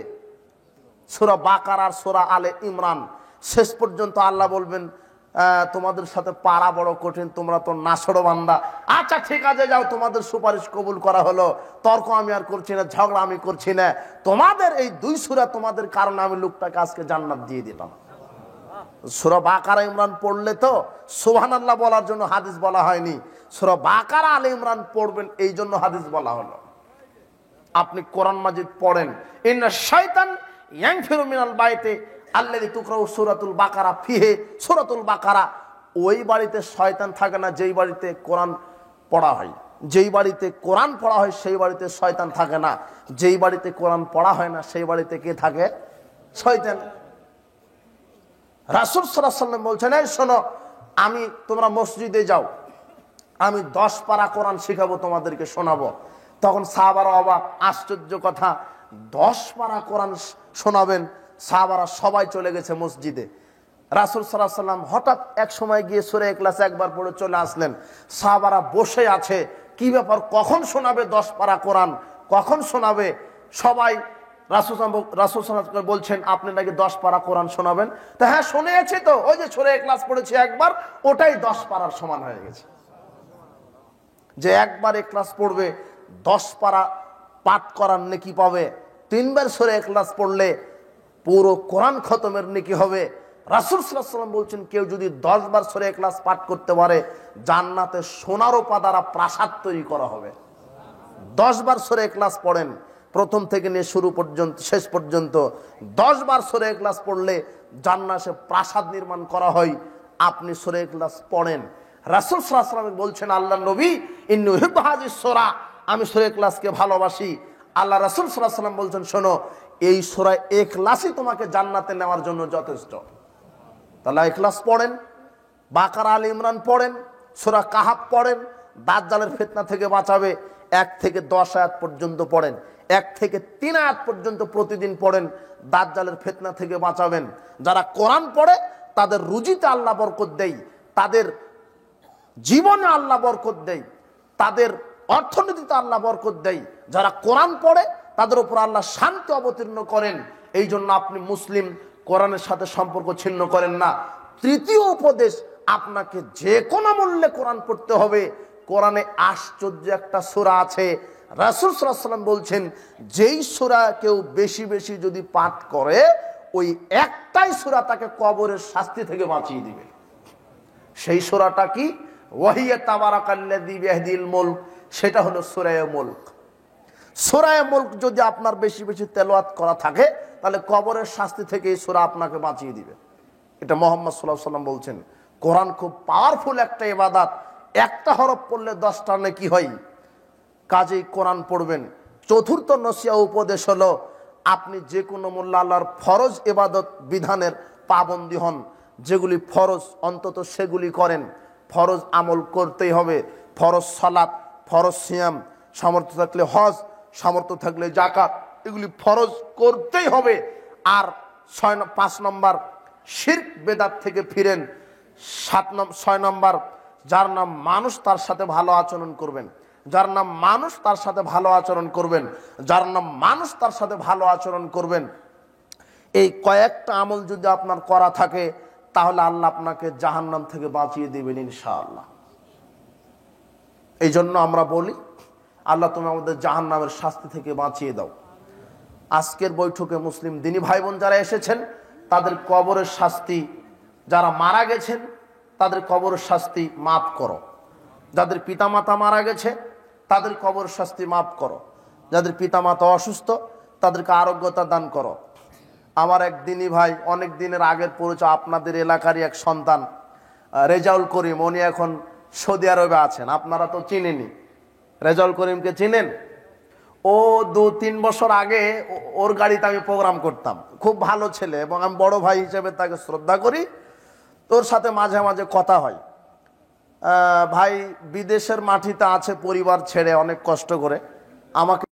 Speaker 1: সূরা বাকারা আর সূরা আলে ইমরান। শেষ পর্যন্ত আল্লাহ বলবেন তোমাদের সাথে পারা বড় কঠিন, তোমরা তো নাছড় বান্দা, আচ্ছা ঠিক আছে যাও, তোমাদের সুপারিশ কবুল করা হলো, তর্ক আমি আর করছি না, ঝগড়া আমি করছি না, তোমাদের এই 2 সূরা তোমাদের কারণে আমি লোকটাকে আজকে জান্নাত দিয়ে দিলাম। সূরা বাকারা ইমরান পড়লে তো সুবহানাল্লাহ বলার জন্য হাদিস বলা হয়নি, সূরা বাকারা আলে ইমরান পড়বেন এই জন্য হাদিস বলা হলো। আপনি কোরআন মাজিদ পড়েন, ইন্না শাইতান ইয়ানফিরু মিনাল বাইতে আল্লাযী তুকরাউ সূরাতুল বাকারা ফিহি, সূরাতুল বাকারা ওই বাড়িতে শয়তান থাকে না যেই বাড়িতে কোরআন পড়া হয়। যেই বাড়িতে কোরআন পড়া হয় সেই বাড়িতে শয়তান থাকে না, যেই বাড়িতে কোরআন পড়া হয় না সেই বাড়িতে কে থাকে? শয়তান। রাসূল সাল্লাল্লাহু আলাইহি ওয়াসাল্লাম বলছেন, এই শোনো, আমি তোমরা মসজিদে যাও, আমি 10 পারা কোরআন শিখাবো, তোমাদেরকে শোনাবো। তখন সাহাবারা অবাক, আশ্চর্য কথা, 10 পারা কোরআন শোনাবেন? সাহাবারা সবাই চলে গেছে মসজিদে। রাসূল সাল্লাল্লাহু আলাইহি ওয়াসাল্লাম হঠাৎ এক সময় গিয়ে সূরা ইখলাস একবার পড়ে চলে আসলেন। সাহাবারা বসে আছে, কি ব্যাপার, কখন শোনাবে 10 পারা কোরআন, কখন শোনাবে? সবাই রাসূল সাল্লাল্লাহু আলাইহি বলছেন, আপনি নাকি 10 পারা কোরআন শোনাবেন? তা হ্যাঁ, শুনেছি তো, ওই যে সূরা ইখলাস পড়েছি একবার, ওটাই 10 পারার সমান হয়ে গেছে। যে একবার ইখলাস পড়বে 10 পারা পাঠ করার নেকি পাবে, 3 বার সূরা ইখলাস পড়লে পুরো কোরআন খতমের নেকি হবে। রাসূল সাল্লাল্লাহু আলাইহি ওয়াসাল্লাম বলছেন, কেউ যদি 10 বার সূরা ইখলাস পাঠ করতে পারে, জান্নাতে সোনার উপা দ্বারা প্রাসাদ তৈরি করা হবে। 10 বার সূরা ইখলাস পড়েন, প্রথম থেকে নিয়ে শুরু পর্যন্ত, শেষ পর্যন্ত 10 বার সূরা ইখলাস পড়লে জান্নাতে প্রাসাদ নির্মাণ করা হয়। আপনি সূরা ইখলাস পড়েন। রাসূল সাল্লাল্লাহু আলাইহি ওয়াসাল্লাম বলছেন, আল্লাহর নবী, ইন্নী উহিব্বু হাযিস সূরা, আমি সূরা ইখলাসকে ভালোবাসি। আল্লাহ রাসূল সাল্লাল্লাহু আলাইহি ওয়াসাল্লাম বলছেন, শোনো, এই সূরা ইখলাসই তোমাকে জান্নাতে নেওয়ার জন্য যথেষ্ট। তাহলে ইখলাস পড়েন, বাকারা, আলে ইমরান পড়েন, সূরা কাহাফ পড়েন, দাজ্জালের ফিতনা থেকে বাঁচাবে। 1 থেকে 10 আয়াত পর্যন্ত পড়েন, 1 থেকে 3 আয়াত পর্যন্ত প্রতিদিন পড়েন, দাজ্জালের ফিতনা থেকে বাঁচাবেন। যারা কোরআন পড়ে তাদের রুজিতে আল্লাহ বরকত দেয়, তাদের জীবনে আল্লাহ বরকত দেয়, তাদের অর্থনীতিতে আল্লাহ বরকত দেয়। যারা কোরআন পড়ে তাদের উপর আল্লাহ শান্তি অবতীর্ণ করেন। এই জন্য আপনি মুসলিম, কোরআনের সাথে সম্পর্ক ছিন্ন করেন না। তৃতীয় উপদেশ, আপনাকে যে কোনো মূল্যে কোরআন পড়তে হবে। কোরআনে আশ্চর্য একটা সূরা আছে, রাসূল সাল্লাল্লাহু আলাইহি ওয়াসাল্লাম বলছেন, যেই সূরা কেউ বেশি বেশি যদি পাঠ করে, ওই একটাই সূরা তাকে কবরের শাস্তি থেকে বাঁচিয়ে দিবে। সেই সূরাটা কি? ওয়াহিয়া তাবারাকাল্লাযী বিয়াদিল মুলক, সেটা হলো সূরা মুলক। সূরা মুলক যদি আপনার বেশি বেশি তেলাওয়াত করা থাকে, তাহলে কবরের শাস্তি থেকে এই সূরা আপনাকে বাঁচিয়ে দিবে। এটা মুহাম্মদ সাল্লাল্লাহু আলাইহি ওয়াসাল্লাম বলছেন। কোরআন খুব পাওয়ারফুল একটা ইবাদত, একটা হরফ পড়লে 10টা নেকি হয়। কাজেই কোরআন পড়বেন। চতুর্থ নসিহা উপদেশ হলো, আপনি যে কোনো মূল্য আল্লাহর ফরজ ইবাদত বিধানের পাবন্দী হন। যেগুলি ফরজ অন্তত সেগুলি করেন। ফরজ আমল করতেই হবে। ফরজ সালাত, ফরজ সিয়াম, সামর্থ্য থাকলে হজ, সামর্থ্য থাকলে যাকাত, এগুলি ফরজ করতেই হবে। আর 5 নম্বর, শিরক বেদাত থেকে ফিরেন। 6 নম্বর, যার নাম মানুষ তার সাথে ভালো আচরণ করবেন। যার নাম মানুষ তার সাথে ভালো আচরণ করবেন। যার নাম মানুষ তার সাথে ভালো আচরণ করবেন। এই কয়েকটা আমল যদি আপনার করা থাকে, তাহলে আল্লাহ আপনাকে জাহান্নাম থেকে বাঁচিয়ে দিবেন ইনশাআল্লাহ। এই জন্য আমরা বলি, আল্লাহ তুমি আমাদের জাহান্নামের শাস্তি থেকে বাঁচিয়ে দাও। আজকের বৈঠকে মুসলিম দিনী ভাই বোন যারা এসেছেন, তাদের কবরের শাস্তি, যারা মারা গেছেন তাদের কবরের শাস্তি মাফ করো। যাদের পিতামাতা মারা গেছে তাদের কবরের শাস্তি মাফ করো। যাদের পিতামাতা অসুস্থ তাদেরকে আরোগ্যতা দান করো। আমার এক দিনী ভাই, অনেক দিনের আগের পরিচয়, আপনাদের এলাকারই এক সন্তান, রেজাউল করিম, উনি এখন সৌদি আরবে আছেন। আপনারা তো চিনেনি, রেজাউল করিমকে চিনেন? ও 2-3 বছর আগে ওর গাড়িতে আমি প্রোগ্রাম করতাম। খুব ভালো ছেলে এবং আমি বড় ভাই হিসেবে তাকে শ্রদ্ধা করি। তোর সাথে মাঝে মাঝে কথা হয়। ভাই বিদেশের মাটিতে আছে পরিবার ছেড়ে অনেক কষ্ট করে। আমাকে